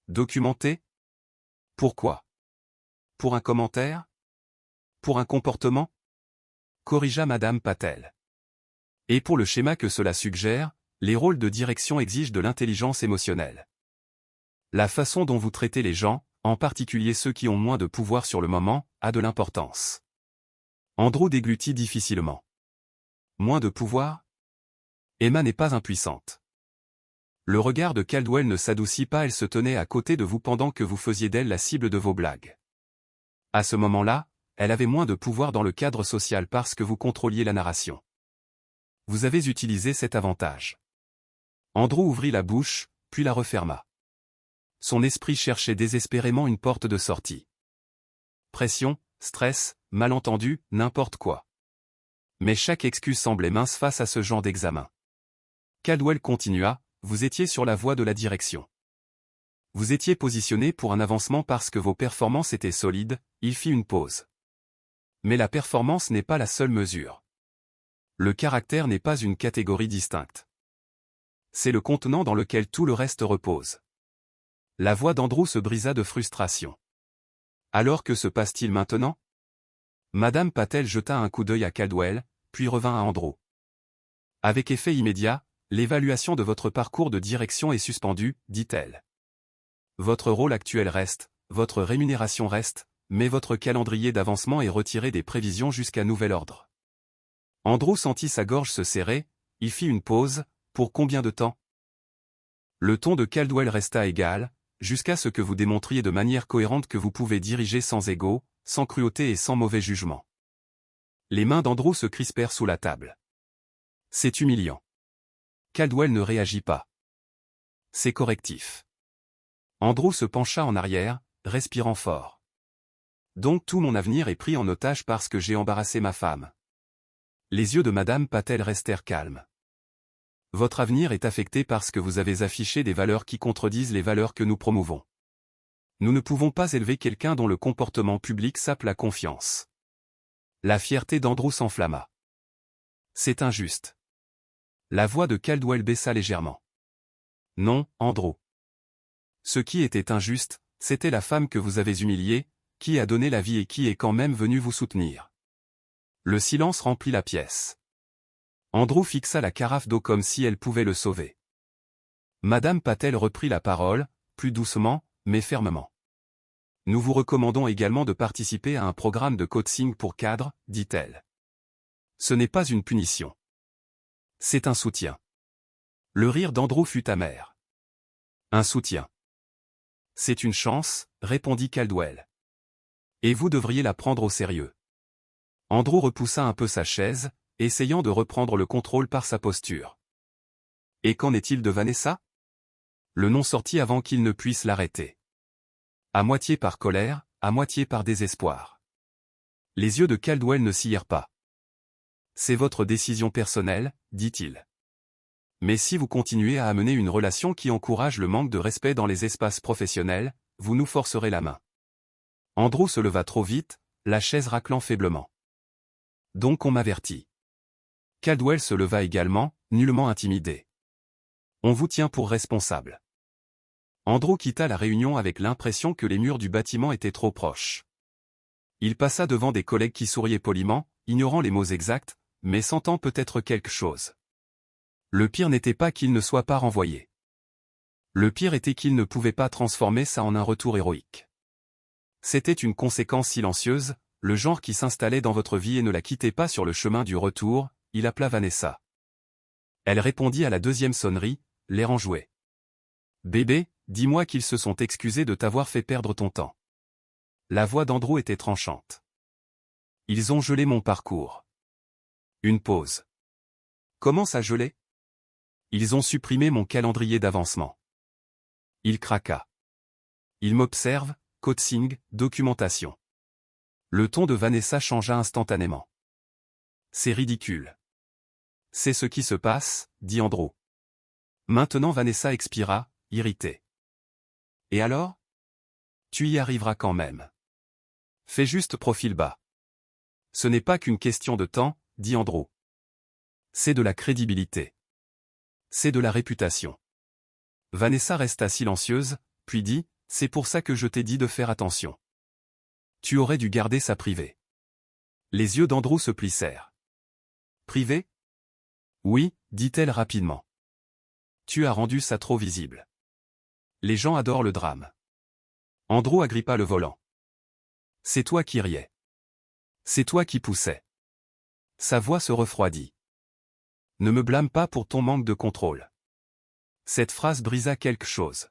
Documenté? Pourquoi? Pour un commentaire? Pour un comportement? Corrigea Madame Patel. Et pour le schéma que cela suggère, les rôles de direction exigent de l'intelligence émotionnelle. La façon dont vous traitez les gens, en particulier ceux qui ont moins de pouvoir sur le moment, a de l'importance. Andrew déglutit difficilement. Moins de pouvoir? Emma n'est pas impuissante. Le regard de Caldwell ne s'adoucit pas, elle se tenait à côté de vous pendant que vous faisiez d'elle la cible de vos blagues. À ce moment-là, elle avait moins de pouvoir dans le cadre social parce que vous contrôliez la narration. Vous avez utilisé cet avantage. Andrew ouvrit la bouche, puis la referma. Son esprit cherchait désespérément une porte de sortie. Pression, stress, malentendu, n'importe quoi. Mais chaque excuse semblait mince face à ce genre d'examen. Caldwell continua, vous étiez sur la voie de la direction. Vous étiez positionné pour un avancement parce que vos performances étaient solides, il fit une pause. Mais la performance n'est pas la seule mesure. Le caractère n'est pas une catégorie distincte. C'est le contenant dans lequel tout le reste repose. La voix d'Andrew se brisa de frustration. Alors que se passe-t-il maintenant? Madame Patel jeta un coup d'œil à Caldwell, puis revint à Andrew. Avec effet immédiat, l'évaluation de votre parcours de direction est suspendue, dit-elle. Votre rôle actuel reste, votre rémunération reste, mais votre calendrier d'avancement est retiré des prévisions jusqu'à nouvel ordre. Andrew sentit sa gorge se serrer, il fit une pause, pour combien de temps? Le ton de Caldwell resta égal, jusqu'à ce que vous démontriez de manière cohérente que vous pouvez diriger sans ego, sans cruauté et sans mauvais jugement. Les mains d'Andrew se crispèrent sous la table. C'est humiliant. Caldwell ne réagit pas. C'est correctif. Andrew se pencha en arrière, respirant fort. Donc tout mon avenir est pris en otage parce que j'ai embarrassé ma femme. Les yeux de Madame Patel restèrent calmes. Votre avenir est affecté parce que vous avez affiché des valeurs qui contredisent les valeurs que nous promouvons. Nous ne pouvons pas élever quelqu'un dont le comportement public sape la confiance. La fierté d'Andrew s'enflamma. C'est injuste. La voix de Caldwell baissa légèrement. Non, Andrew. Ce qui était injuste, c'était la femme que vous avez humiliée, qui a donné la vie et qui est quand même venue vous soutenir. Le silence remplit la pièce. Andrew fixa la carafe d'eau comme si elle pouvait le sauver. Madame Patel reprit la parole, plus doucement, mais fermement. Nous vous recommandons également de participer à un programme de coaching pour cadres, dit-elle. Ce n'est pas une punition. C'est un soutien. Le rire d'Andrew fut amer. Un soutien. C'est une chance, répondit Caldwell. Et vous devriez la prendre au sérieux. Andrew repoussa un peu sa chaise, essayant de reprendre le contrôle par sa posture. Et qu'en est-il de Vanessa? Le nom sortit avant qu'il ne puisse l'arrêter. À moitié par colère, à moitié par désespoir. Les yeux de Caldwell ne sillèrent pas. C'est votre décision personnelle, dit-il. Mais si vous continuez à amener une relation qui encourage le manque de respect dans les espaces professionnels, vous nous forcerez la main. Andrew se leva trop vite, la chaise raclant faiblement. Donc on m'avertit. Caldwell se leva également, nullement intimidé. On vous tient pour responsable. Andrew quitta la réunion avec l'impression que les murs du bâtiment étaient trop proches. Il passa devant des collègues qui souriaient poliment, ignorant les mots exacts, mais sentant peut-être quelque chose. Le pire n'était pas qu'il ne soit pas renvoyé. Le pire était qu'il ne pouvait pas transformer ça en un retour héroïque. C'était une conséquence silencieuse, le genre qui s'installait dans votre vie et ne la quittait pas sur le chemin du retour. Il appela Vanessa. Elle répondit à la deuxième sonnerie, l'air enjoué. « Bébé, dis-moi qu'ils se sont excusés de t'avoir fait perdre ton temps. » La voix d'Andrew était tranchante. « Ils ont gelé mon parcours. » Une pause. « Comment ça gelé ? » « Ils ont supprimé mon calendrier d'avancement. » Il craqua. « Ils m'observent, coaching, documentation. » Le ton de Vanessa changea instantanément. « C'est ridicule. » « C'est ce qui se passe, » dit Andrew. Maintenant Vanessa expira, irritée. « Et alors ? Tu y arriveras quand même. Fais juste profil bas. »« Ce n'est pas qu'une question de temps, » dit Andrew. « C'est de la crédibilité. C'est de la réputation. » Vanessa resta silencieuse, puis dit, « C'est pour ça que je t'ai dit de faire attention. Tu aurais dû garder ça privé. » Les yeux d'Andrew se plissèrent. « Privé ? » « Oui, » dit-elle rapidement. « Tu as rendu ça trop visible. Les gens adorent le drame. » Andrew agrippa le volant. « C'est toi qui riais. C'est toi qui poussais. » Sa voix se refroidit. « Ne me blâme pas pour ton manque de contrôle. » Cette phrase brisa quelque chose.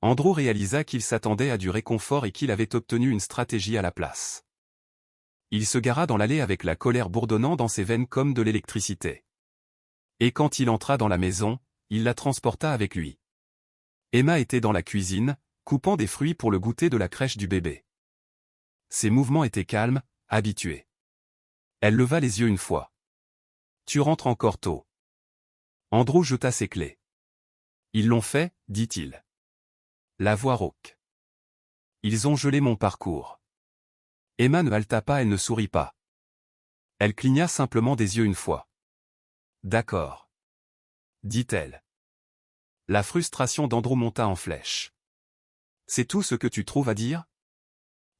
Andrew réalisa qu'il s'attendait à du réconfort et qu'il avait obtenu une stratégie à la place. Il se gara dans l'allée avec la colère bourdonnant dans ses veines comme de l'électricité. Et quand il entra dans la maison, il la transporta avec lui. Emma était dans la cuisine, coupant des fruits pour le goûter de la crèche du bébé. Ses mouvements étaient calmes, habitués. Elle leva les yeux une fois. « Tu rentres encore tôt. » Andrew jeta ses clés. « Ils l'ont fait, » dit-il. La voix rauque. « Ils ont gelé mon parcours. » Emma ne haleta pas, elle ne sourit pas. Elle cligna simplement des yeux une fois. « D'accord. » dit-elle. La frustration d'Andrew monta en flèche. « C'est tout ce que tu trouves à dire ? »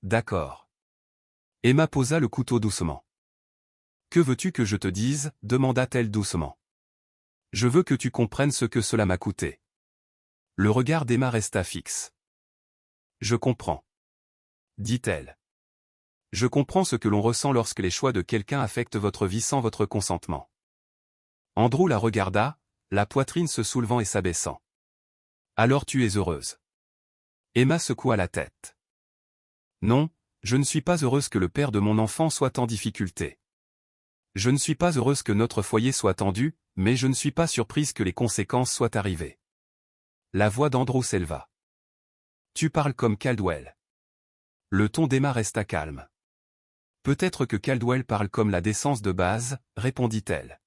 D'accord. Emma posa le couteau doucement. « Que veux-tu que je te dise ? » demanda-t-elle doucement. « Je veux que tu comprennes ce que cela m'a coûté. » Le regard d'Emma resta fixe. « Je comprends. » dit-elle. « Je comprends ce que l'on ressent lorsque les choix de quelqu'un affectent votre vie sans votre consentement. » Andrew la regarda, la poitrine se soulevant et s'abaissant. « Alors tu es heureuse. » Emma secoua la tête. « Non, je ne suis pas heureuse que le père de mon enfant soit en difficulté. Je ne suis pas heureuse que notre foyer soit tendu, mais je ne suis pas surprise que les conséquences soient arrivées. » La voix d'Andrew s'éleva. « Tu parles comme Caldwell. » Le ton d'Emma resta calme. « Peut-être que Caldwell parle comme la décence de base, » répondit-elle.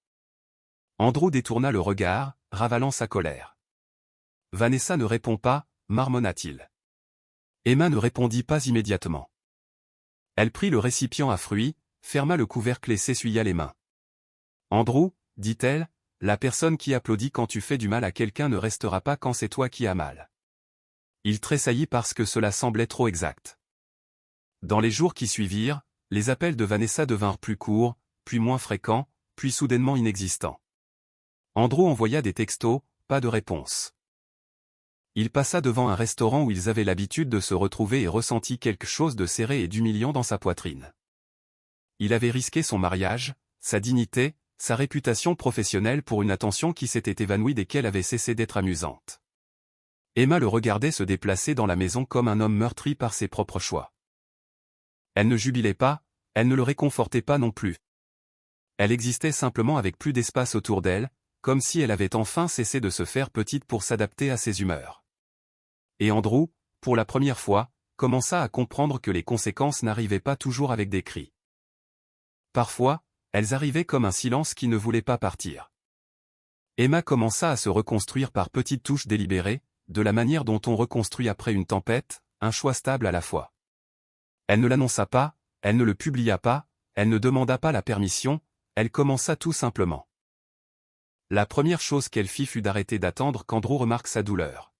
Andrew détourna le regard, ravalant sa colère. « Vanessa ne répond pas, » marmonna-t-il. Emma ne répondit pas immédiatement. Elle prit le récipient à fruits, ferma le couvercle et s'essuya les mains. « Andrew, » dit-elle, « la personne qui applaudit quand tu fais du mal à quelqu'un ne restera pas quand c'est toi qui as mal. » Il tressaillit parce que cela semblait trop exact. Dans les jours qui suivirent, les appels de Vanessa devinrent plus courts, puis moins fréquents, puis soudainement inexistants. Andrew envoya des textos, pas de réponse. Il passa devant un restaurant où ils avaient l'habitude de se retrouver et ressentit quelque chose de serré et d'humiliant dans sa poitrine. Il avait risqué son mariage, sa dignité, sa réputation professionnelle pour une attention qui s'était évanouie dès qu'elle avait cessé d'être amusante. Emma le regardait se déplacer dans la maison comme un homme meurtri par ses propres choix. Elle ne jubilait pas, elle ne le réconfortait pas non plus. Elle existait simplement avec plus d'espace autour d'elle, comme si elle avait enfin cessé de se faire petite pour s'adapter à ses humeurs. Et Andrew, pour la première fois, commença à comprendre que les conséquences n'arrivaient pas toujours avec des cris. Parfois, elles arrivaient comme un silence qui ne voulait pas partir. Emma commença à se reconstruire par petites touches délibérées, de la manière dont on reconstruit après une tempête, un choix stable à la fois. Elle ne l'annonça pas, elle ne le publia pas, elle ne demanda pas la permission, elle commença tout simplement. La première chose qu'elle fit fut d'arrêter d'attendre qu'Andrew remarque sa douleur.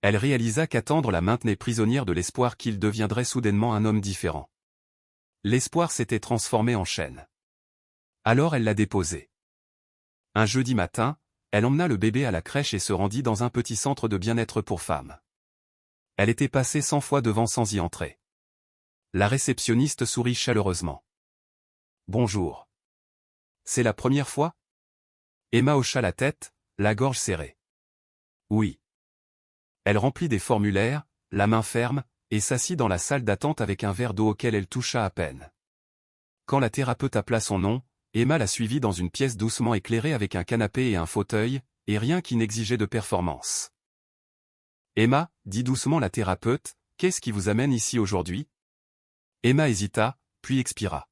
Elle réalisa qu'attendre la maintenait prisonnière de l'espoir qu'il deviendrait soudainement un homme différent. L'espoir s'était transformé en chaîne. Alors elle l'a déposé. Un jeudi matin, elle emmena le bébé à la crèche et se rendit dans un petit centre de bien-être pour femmes. Elle était passée 100 fois devant sans y entrer. La réceptionniste sourit chaleureusement. Bonjour. C'est la première fois? Emma hocha la tête, la gorge serrée. Oui. Elle remplit des formulaires, la main ferme, et s'assit dans la salle d'attente avec un verre d'eau auquel elle toucha à peine. Quand la thérapeute appela son nom, Emma la suivit dans une pièce doucement éclairée avec un canapé et un fauteuil, et rien qui n'exigeait de performance. Emma, dit doucement la thérapeute, qu'est-ce qui vous amène ici aujourd'hui? Emma hésita, puis expira.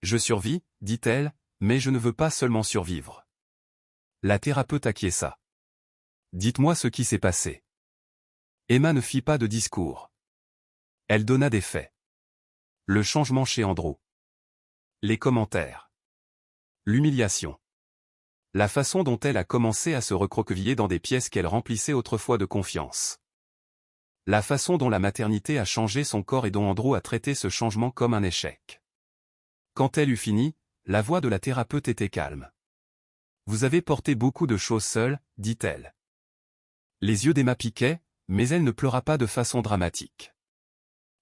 Je survis, dit-elle, mais je ne veux pas seulement survivre. La thérapeute acquiesça. Dites-moi ce qui s'est passé. Emma ne fit pas de discours. Elle donna des faits. Le changement chez Andrew. Les commentaires. L'humiliation. La façon dont elle a commencé à se recroqueviller dans des pièces qu'elle remplissait autrefois de confiance. La façon dont la maternité a changé son corps et dont Andrew a traité ce changement comme un échec. Quand elle eut fini, la voix de la thérapeute était calme. Vous avez porté beaucoup de choses seule, dit-elle. Les yeux d'Emma piquaient, mais elle ne pleura pas de façon dramatique.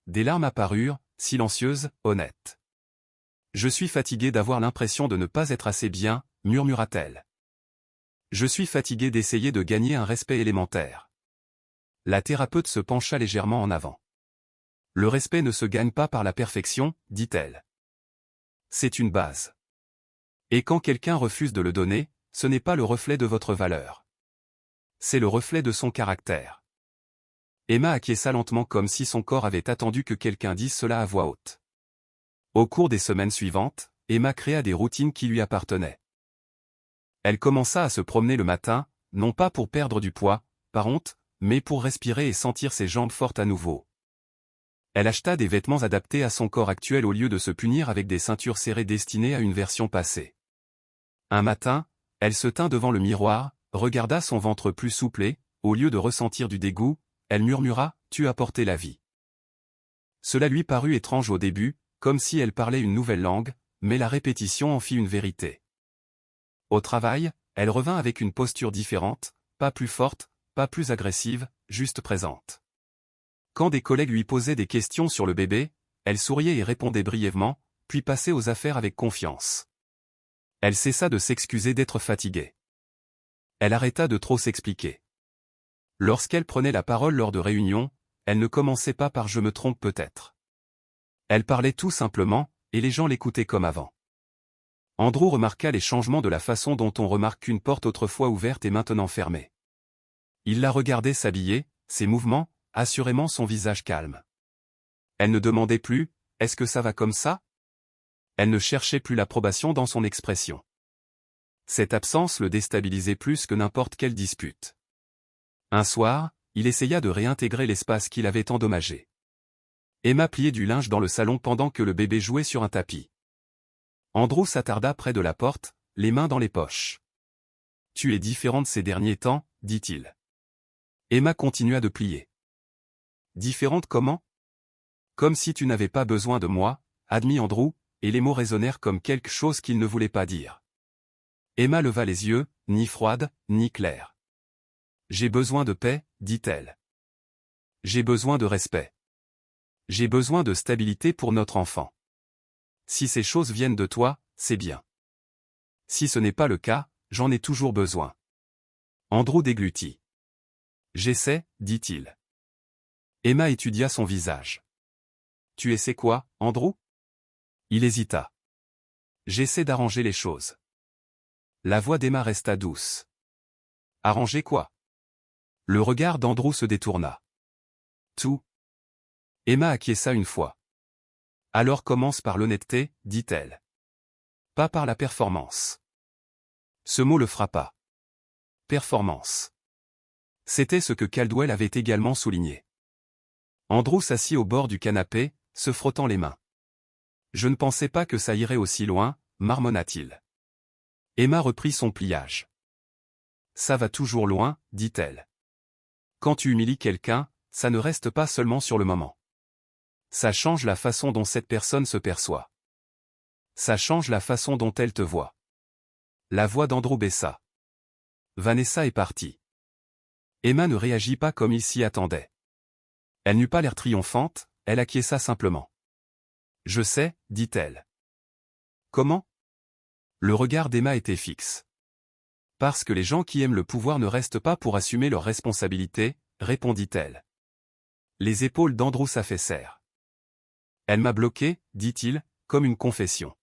Des larmes apparurent, silencieuses, honnêtes. Je suis fatiguée d'avoir l'impression de ne pas être assez bien, murmura-t-elle. Je suis fatiguée d'essayer de gagner un respect élémentaire. La thérapeute se pencha légèrement en avant. Le respect ne se gagne pas par la perfection, dit-elle. C'est une base. Et quand quelqu'un refuse de le donner, ce n'est pas le reflet de votre valeur. C'est le reflet de son caractère. Emma acquiesça lentement comme si son corps avait attendu que quelqu'un dise cela à voix haute. Au cours des semaines suivantes, Emma créa des routines qui lui appartenaient. Elle commença à se promener le matin, non pas pour perdre du poids, par honte, mais pour respirer et sentir ses jambes fortes à nouveau. Elle acheta des vêtements adaptés à son corps actuel au lieu de se punir avec des ceintures serrées destinées à une version passée. Un matin, elle se tint devant le miroir, regarda son ventre plus souple et, au lieu de ressentir du dégoût, elle murmura « Tu as porté la vie ». Cela lui parut étrange au début, comme si elle parlait une nouvelle langue, mais la répétition en fit une vérité. Au travail, elle revint avec une posture différente, pas plus forte, pas plus agressive, juste présente. Quand des collègues lui posaient des questions sur le bébé, elle souriait et répondait brièvement, puis passait aux affaires avec confiance. Elle cessa de s'excuser d'être fatiguée. Elle arrêta de trop s'expliquer. Lorsqu'elle prenait la parole lors de réunions, elle ne commençait pas par « je me trompe peut-être ». Elle parlait tout simplement, et les gens l'écoutaient comme avant. Andrew remarqua les changements de la façon dont on remarque qu'une porte autrefois ouverte est maintenant fermée. Il la regardait s'habiller, ses mouvements, assurément son visage calme. Elle ne demandait plus « Est-ce que ça va comme ça ?» Elle ne cherchait plus l'approbation dans son expression. Cette absence le déstabilisait plus que n'importe quelle dispute. Un soir, il essaya de réintégrer l'espace qu'il avait endommagé. Emma pliait du linge dans le salon pendant que le bébé jouait sur un tapis. Andrew s'attarda près de la porte, les mains dans les poches. « Tu es différente ces derniers temps, » dit-il. Emma continua de plier. « Différente comment ? Comme si tu n'avais pas besoin de moi, » admit Andrew, et les mots résonnèrent comme quelque chose qu'il ne voulait pas dire. Emma leva les yeux, ni froide, ni claire. « J'ai besoin de paix, » dit-elle. « J'ai besoin de respect. J'ai besoin de stabilité pour notre enfant. Si ces choses viennent de toi, c'est bien. Si ce n'est pas le cas, j'en ai toujours besoin. » Andrew déglutit. « J'essaie, » dit-il. Emma étudia son visage. « Tu essaies quoi, Andrew ?» Il hésita. « J'essaie d'arranger les choses. » La voix d'Emma resta douce. « Arranger quoi ?» Le regard d'Andrew se détourna. « Tout. » Emma acquiesça une fois. « Alors commence par l'honnêteté, » dit-elle. « Pas par la performance. » Ce mot le frappa. Performance. C'était ce que Caldwell avait également souligné. Andrew s'assit au bord du canapé, se frottant les mains. « Je ne pensais pas que ça irait aussi loin, » marmonna-t-il. Emma reprit son pliage. Ça va toujours loin, dit-elle. Quand tu humilies quelqu'un, ça ne reste pas seulement sur le moment. Ça change la façon dont cette personne se perçoit. Ça change la façon dont elle te voit. La voix d'Andrew baissa. Vanessa est partie. Emma ne réagit pas comme il s'y attendait. Elle n'eut pas l'air triomphante, elle acquiesça simplement. Je sais, dit-elle. Comment? Le regard d'Emma était fixe. Parce que les gens qui aiment le pouvoir ne restent pas pour assumer leurs responsabilités, répondit-elle. Les épaules d'Andrew s'affaissèrent. Elle m'a bloqué, dit-il, comme une confession.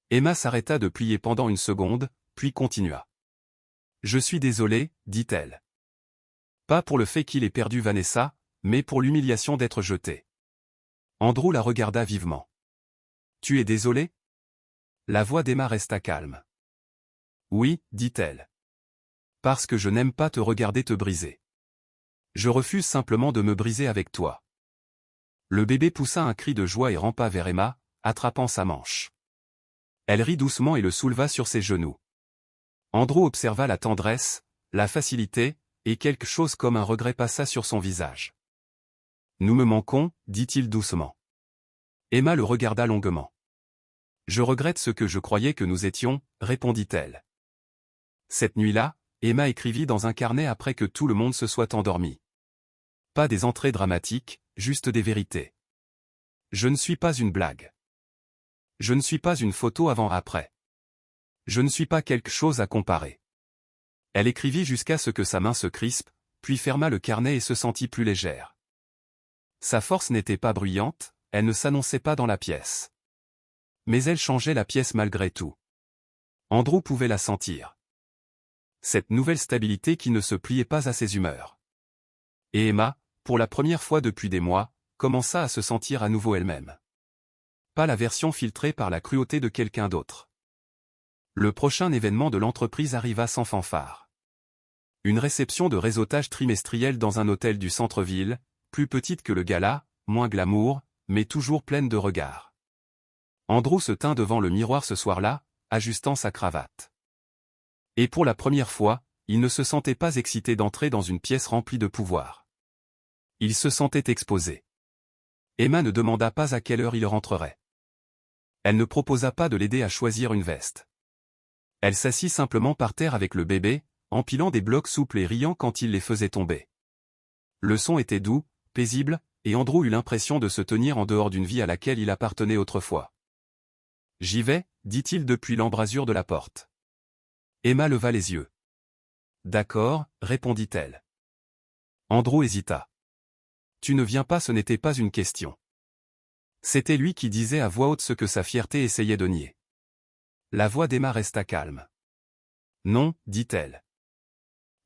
Emma s'arrêta de plier pendant une seconde, puis continua. Je suis désolé, dit-elle. Pas pour le fait qu'il ait perdu Vanessa, mais pour l'humiliation d'être jeté. Andrew la regarda vivement. Tu es désolé? La voix d'Emma resta calme. Oui, dit-elle. Parce que je n'aime pas te regarder te briser. Je refuse simplement de me briser avec toi. Le bébé poussa un cri de joie et rampa vers Emma, attrapant sa manche. Elle rit doucement et le souleva sur ses genoux. Andrew observa la tendresse, la facilité, et quelque chose comme un regret passa sur son visage. Nous me manquons, dit-il doucement. Emma le regarda longuement. Je regrette ce que je croyais que nous étions, répondit-elle. Cette nuit-là, Emma écrivit dans un carnet après que tout le monde se soit endormi. Pas des entrées dramatiques, juste des vérités. Je ne suis pas une blague. Je ne suis pas une photo avant-après. Je ne suis pas quelque chose à comparer. Elle écrivit jusqu'à ce que sa main se crispe, puis ferma le carnet et se sentit plus légère. Sa force n'était pas bruyante, elle ne s'annonçait pas dans la pièce. Mais elle changeait la pièce malgré tout. Andrew pouvait la sentir. Cette nouvelle stabilité qui ne se pliait pas à ses humeurs. Et Emma, pour la première fois depuis des mois, commença à se sentir à nouveau elle-même. Pas la version filtrée par la cruauté de quelqu'un d'autre. Le prochain événement de l'entreprise arriva sans fanfare. Une réception de réseautage trimestriel dans un hôtel du centre-ville, plus petite que le gala, moins glamour, mais toujours pleine de regards. Andrew se tint devant le miroir ce soir-là, ajustant sa cravate. Et pour la première fois, il ne se sentait pas excité d'entrer dans une pièce remplie de pouvoir. Il se sentait exposé. Emma ne demanda pas à quelle heure il rentrerait. Elle ne proposa pas de l'aider à choisir une veste. Elle s'assit simplement par terre avec le bébé, empilant des blocs souples et riant quand il les faisait tomber. Le son était doux, paisible, et Andrew eut l'impression de se tenir en dehors d'une vie à laquelle il appartenait autrefois. « J'y vais, dit-il depuis l'embrasure de la porte. Emma leva les yeux. « D'accord, répondit-elle. Andrew hésita. « Tu ne viens pas, ce n'était pas une question. » C'était lui qui disait à voix haute ce que sa fierté essayait de nier. La voix d'Emma resta calme. « Non, dit-elle.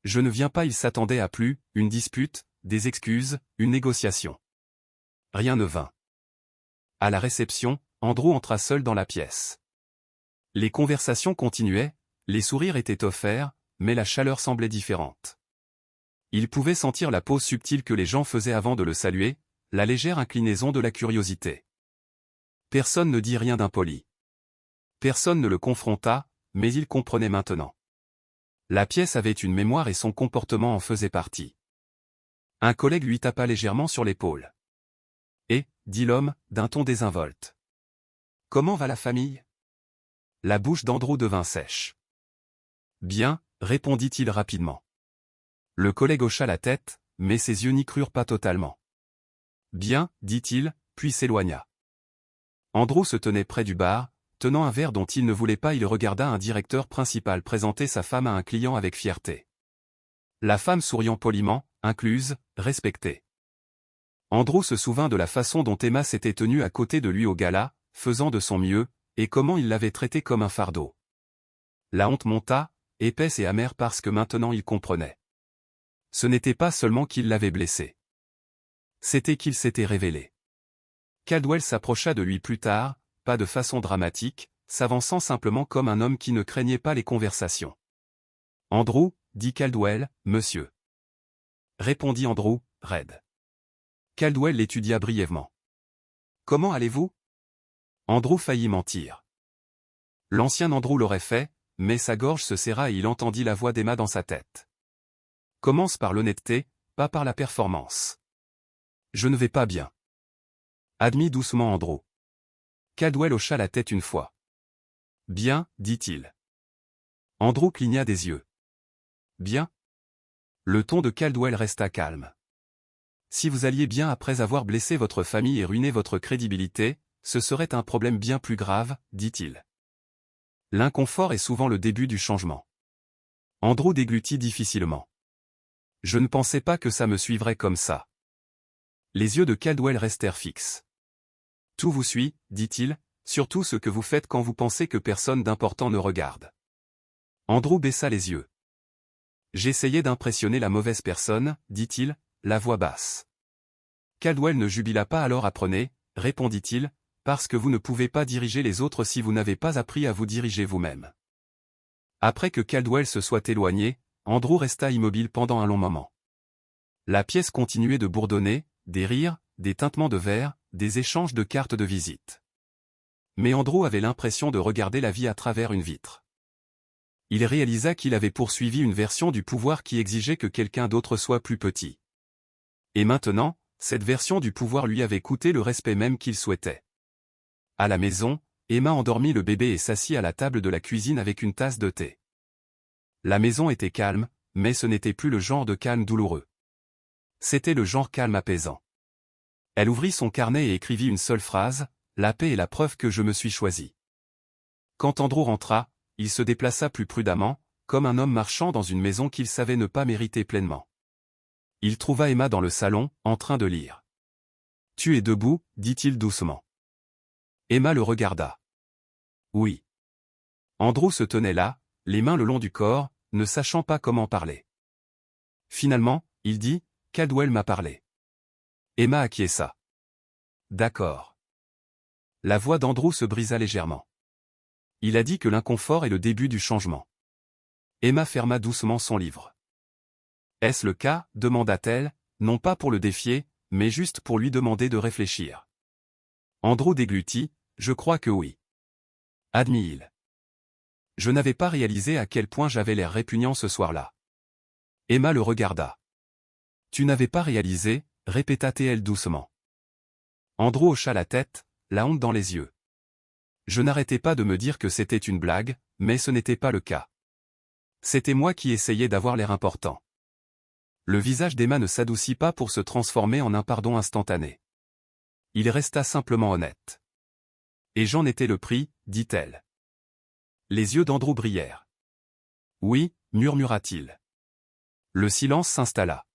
Je ne viens pas, il s'attendait à plus, une dispute, des excuses, une négociation. Rien ne vint. À la réception, Andrew entra seul dans la pièce. Les conversations continuaient, les sourires étaient offerts, mais la chaleur semblait différente. Il pouvait sentir la pose subtile que les gens faisaient avant de le saluer, la légère inclinaison de la curiosité. Personne ne dit rien d'impoli. Personne ne le confronta, mais il comprenait maintenant. La pièce avait une mémoire et son comportement en faisait partie. Un collègue lui tapa légèrement sur l'épaule. « Et, dit l'homme, d'un ton désinvolte. Comment va la famille ?» La bouche d'Andrew devint sèche. « Bien, répondit-il rapidement. Le collègue hocha la tête, mais ses yeux n'y crurent pas totalement. « Bien, dit-il, puis s'éloigna. Andrew se tenait près du bar, tenant un verre dont il ne voulait pas. Il regarda un directeur principal présenter sa femme à un client avec fierté. La femme souriant poliment, incluse, respectée. Andrew se souvint de la façon dont Emma s'était tenue à côté de lui au gala, faisant de son mieux, et comment il l'avait traitée comme un fardeau. La honte monta, épaisse et amère parce que maintenant il comprenait. Ce n'était pas seulement qu'il l'avait blessé. C'était qu'il s'était révélé. Caldwell s'approcha de lui plus tard, pas de façon dramatique, s'avançant simplement comme un homme qui ne craignait pas les conversations. « Andrew, dit Caldwell, monsieur. » Répondit Andrew, raide. Caldwell l'étudia brièvement. « Comment allez-vous » Andrew faillit mentir. L'ancien Andrew l'aurait fait, mais sa gorge se serra et il entendit la voix d'Emma dans sa tête. Commence par l'honnêteté, pas par la performance. Je ne vais pas bien. Admis doucement Andrew. Caldwell hocha la tête une fois. Bien, dit-il. Andrew cligna des yeux. Bien. Le ton de Caldwell resta calme. Si vous alliez bien après avoir blessé votre famille et ruiné votre crédibilité, ce serait un problème bien plus grave, dit-il. L'inconfort est souvent le début du changement. Andrew déglutit difficilement. Je ne pensais pas que ça me suivrait comme ça. Les yeux de Caldwell restèrent fixes. Tout vous suit, dit-il, surtout ce que vous faites quand vous pensez que personne d'important ne regarde. Andrew baissa les yeux. J'essayais d'impressionner la mauvaise personne, dit-il, la voix basse. Caldwell ne jubila pas alors apprenez, répondit-il, parce que vous ne pouvez pas diriger les autres si vous n'avez pas appris à vous diriger vous-même. Après que Caldwell se soit éloigné, Andrew resta immobile pendant un long moment. La pièce continuait de bourdonner, des rires, des tintements de verre, des échanges de cartes de visite. Mais Andrew avait l'impression de regarder la vie à travers une vitre. Il réalisa qu'il avait poursuivi une version du pouvoir qui exigeait que quelqu'un d'autre soit plus petit. Et maintenant, cette version du pouvoir lui avait coûté le respect même qu'il souhaitait. À la maison, Emma endormit le bébé et s'assit à la table de la cuisine avec une tasse de thé. La maison était calme, mais ce n'était plus le genre de calme douloureux. C'était le genre calme apaisant. Elle ouvrit son carnet et écrivit une seule phrase, « La paix est la preuve que je me suis choisi ». Quand Andrew rentra, il se déplaça plus prudemment, comme un homme marchant dans une maison qu'il savait ne pas mériter pleinement. Il trouva Emma dans le salon, en train de lire. « Tu es debout » dit-il doucement. Emma le regarda. Oui. Andrew se tenait là, les mains le long du corps, ne sachant pas comment parler. Finalement, il dit, « Caldwell m'a parlé. » Emma acquiesça. « D'accord. » La voix d'Andrew se brisa légèrement. Il a dit que l'inconfort est le début du changement. Emma ferma doucement son livre. « Est-ce le cas » demanda-t-elle, non pas pour le défier, mais juste pour lui demander de réfléchir. Andrew déglutit, « Je crois que oui. » Admit-il. Je n'avais pas réalisé à quel point j'avais l'air répugnant ce soir-là. Emma le regarda. « Tu n'avais pas réalisé » répéta-t-elle doucement. Andrew hocha la tête, la honte dans les yeux. Je n'arrêtais pas de me dire que c'était une blague, mais ce n'était pas le cas. C'était moi qui essayais d'avoir l'air important. Le visage d'Emma ne s'adoucit pas pour se transformer en un pardon instantané. Il resta simplement honnête. Et j'en étais le prix, dit-elle. Les yeux d'Andrew brillèrent. Oui, murmura-t-il. Le silence s'installa.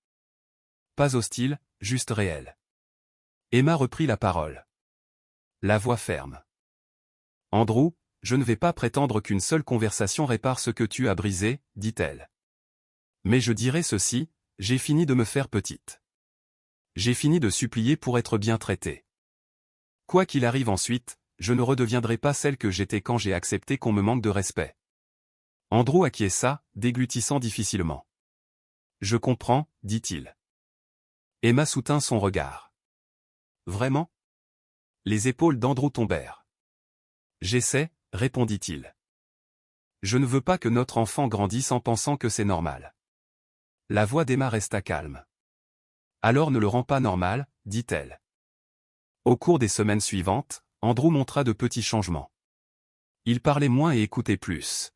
Pas hostile, juste réel. Emma reprit la parole. La voix ferme. Andrew, je ne vais pas prétendre qu'une seule conversation répare ce que tu as brisé, dit-elle. Mais je dirai ceci, j'ai fini de me faire petite. J'ai fini de supplier pour être bien traitée. Quoi qu'il arrive ensuite, je ne redeviendrai pas celle que j'étais quand j'ai accepté qu'on me manque de respect. Andrew acquiesça, déglutissant difficilement. Je comprends, dit-il. Emma soutint son regard. Vraiment ? Les épaules d'Andrew tombèrent. J'essaie, répondit-il. Je ne veux pas que notre enfant grandisse en pensant que c'est normal. La voix d'Emma resta calme. Alors ne le rends pas normal, dit-elle. Au cours des semaines suivantes, Andrew montra de petits changements. Il parlait moins et écoutait plus.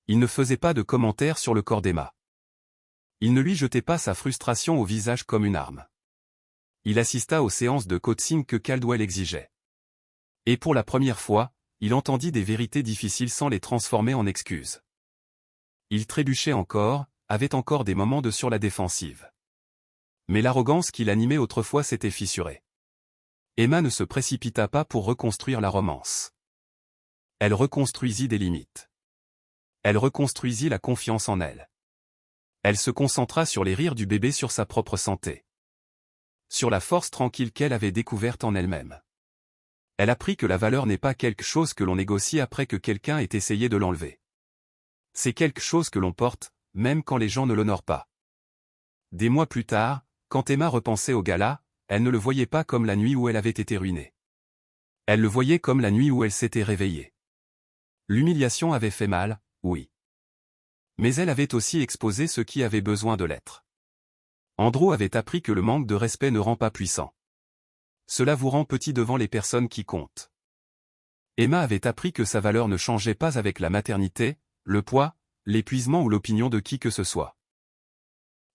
Il ne faisait pas de commentaires sur le corps d'Emma. Il ne lui jetait pas sa frustration au visage comme une arme. Il assista aux séances de coaching que Caldwell exigeait. Et pour la première fois, il entendit des vérités difficiles sans les transformer en excuses. Il trébuchait encore, avait encore des moments de sur la défensive. Mais l'arrogance qui l'animait autrefois s'était fissurée. Emma ne se précipita pas pour reconstruire la romance. Elle reconstruisit des limites. Elle reconstruisit la confiance en elle. Elle se concentra sur les rires du bébé, sur sa propre santé. Sur la force tranquille qu'elle avait découverte en elle-même. Elle apprit que la valeur n'est pas quelque chose que l'on négocie après que quelqu'un ait essayé de l'enlever. C'est quelque chose que l'on porte, même quand les gens ne l'honorent pas. Des mois plus tard, quand Emma repensait au gala, elle ne le voyait pas comme la nuit où elle avait été ruinée. Elle le voyait comme la nuit où elle s'était réveillée. L'humiliation avait fait mal, oui. Mais elle avait aussi exposé ceux qui avaient besoin de l'être. Andrew avait appris que le manque de respect ne rend pas puissant. Cela vous rend petit devant les personnes qui comptent. Emma avait appris que sa valeur ne changeait pas avec la maternité, le poids, l'épuisement ou l'opinion de qui que ce soit.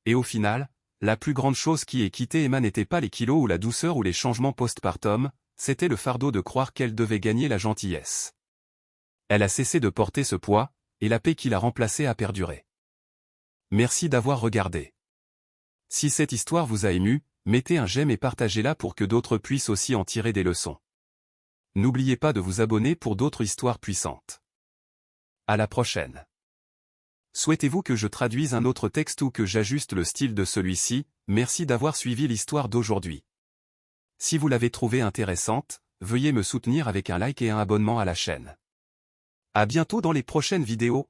Et au final, la plus grande chose qui ait quitté Emma n'était pas les kilos ou la douceur ou les changements postpartum, c'était le fardeau de croire qu'elle devait gagner la gentillesse. Elle a cessé de porter ce poids, et la paix qui l'a remplacé a perduré. Merci d'avoir regardé. Si cette histoire vous a ému, mettez un j'aime et partagez-la pour que d'autres puissent aussi en tirer des leçons. N'oubliez pas de vous abonner pour d'autres histoires puissantes. À la prochaine. Souhaitez-vous que je traduise un autre texte ou que j'ajuste le style de celui-ci? Merci d'avoir suivi l'histoire d'aujourd'hui. Si vous l'avez trouvée intéressante, veuillez me soutenir avec un like et un abonnement à la chaîne. À bientôt dans les prochaines vidéos.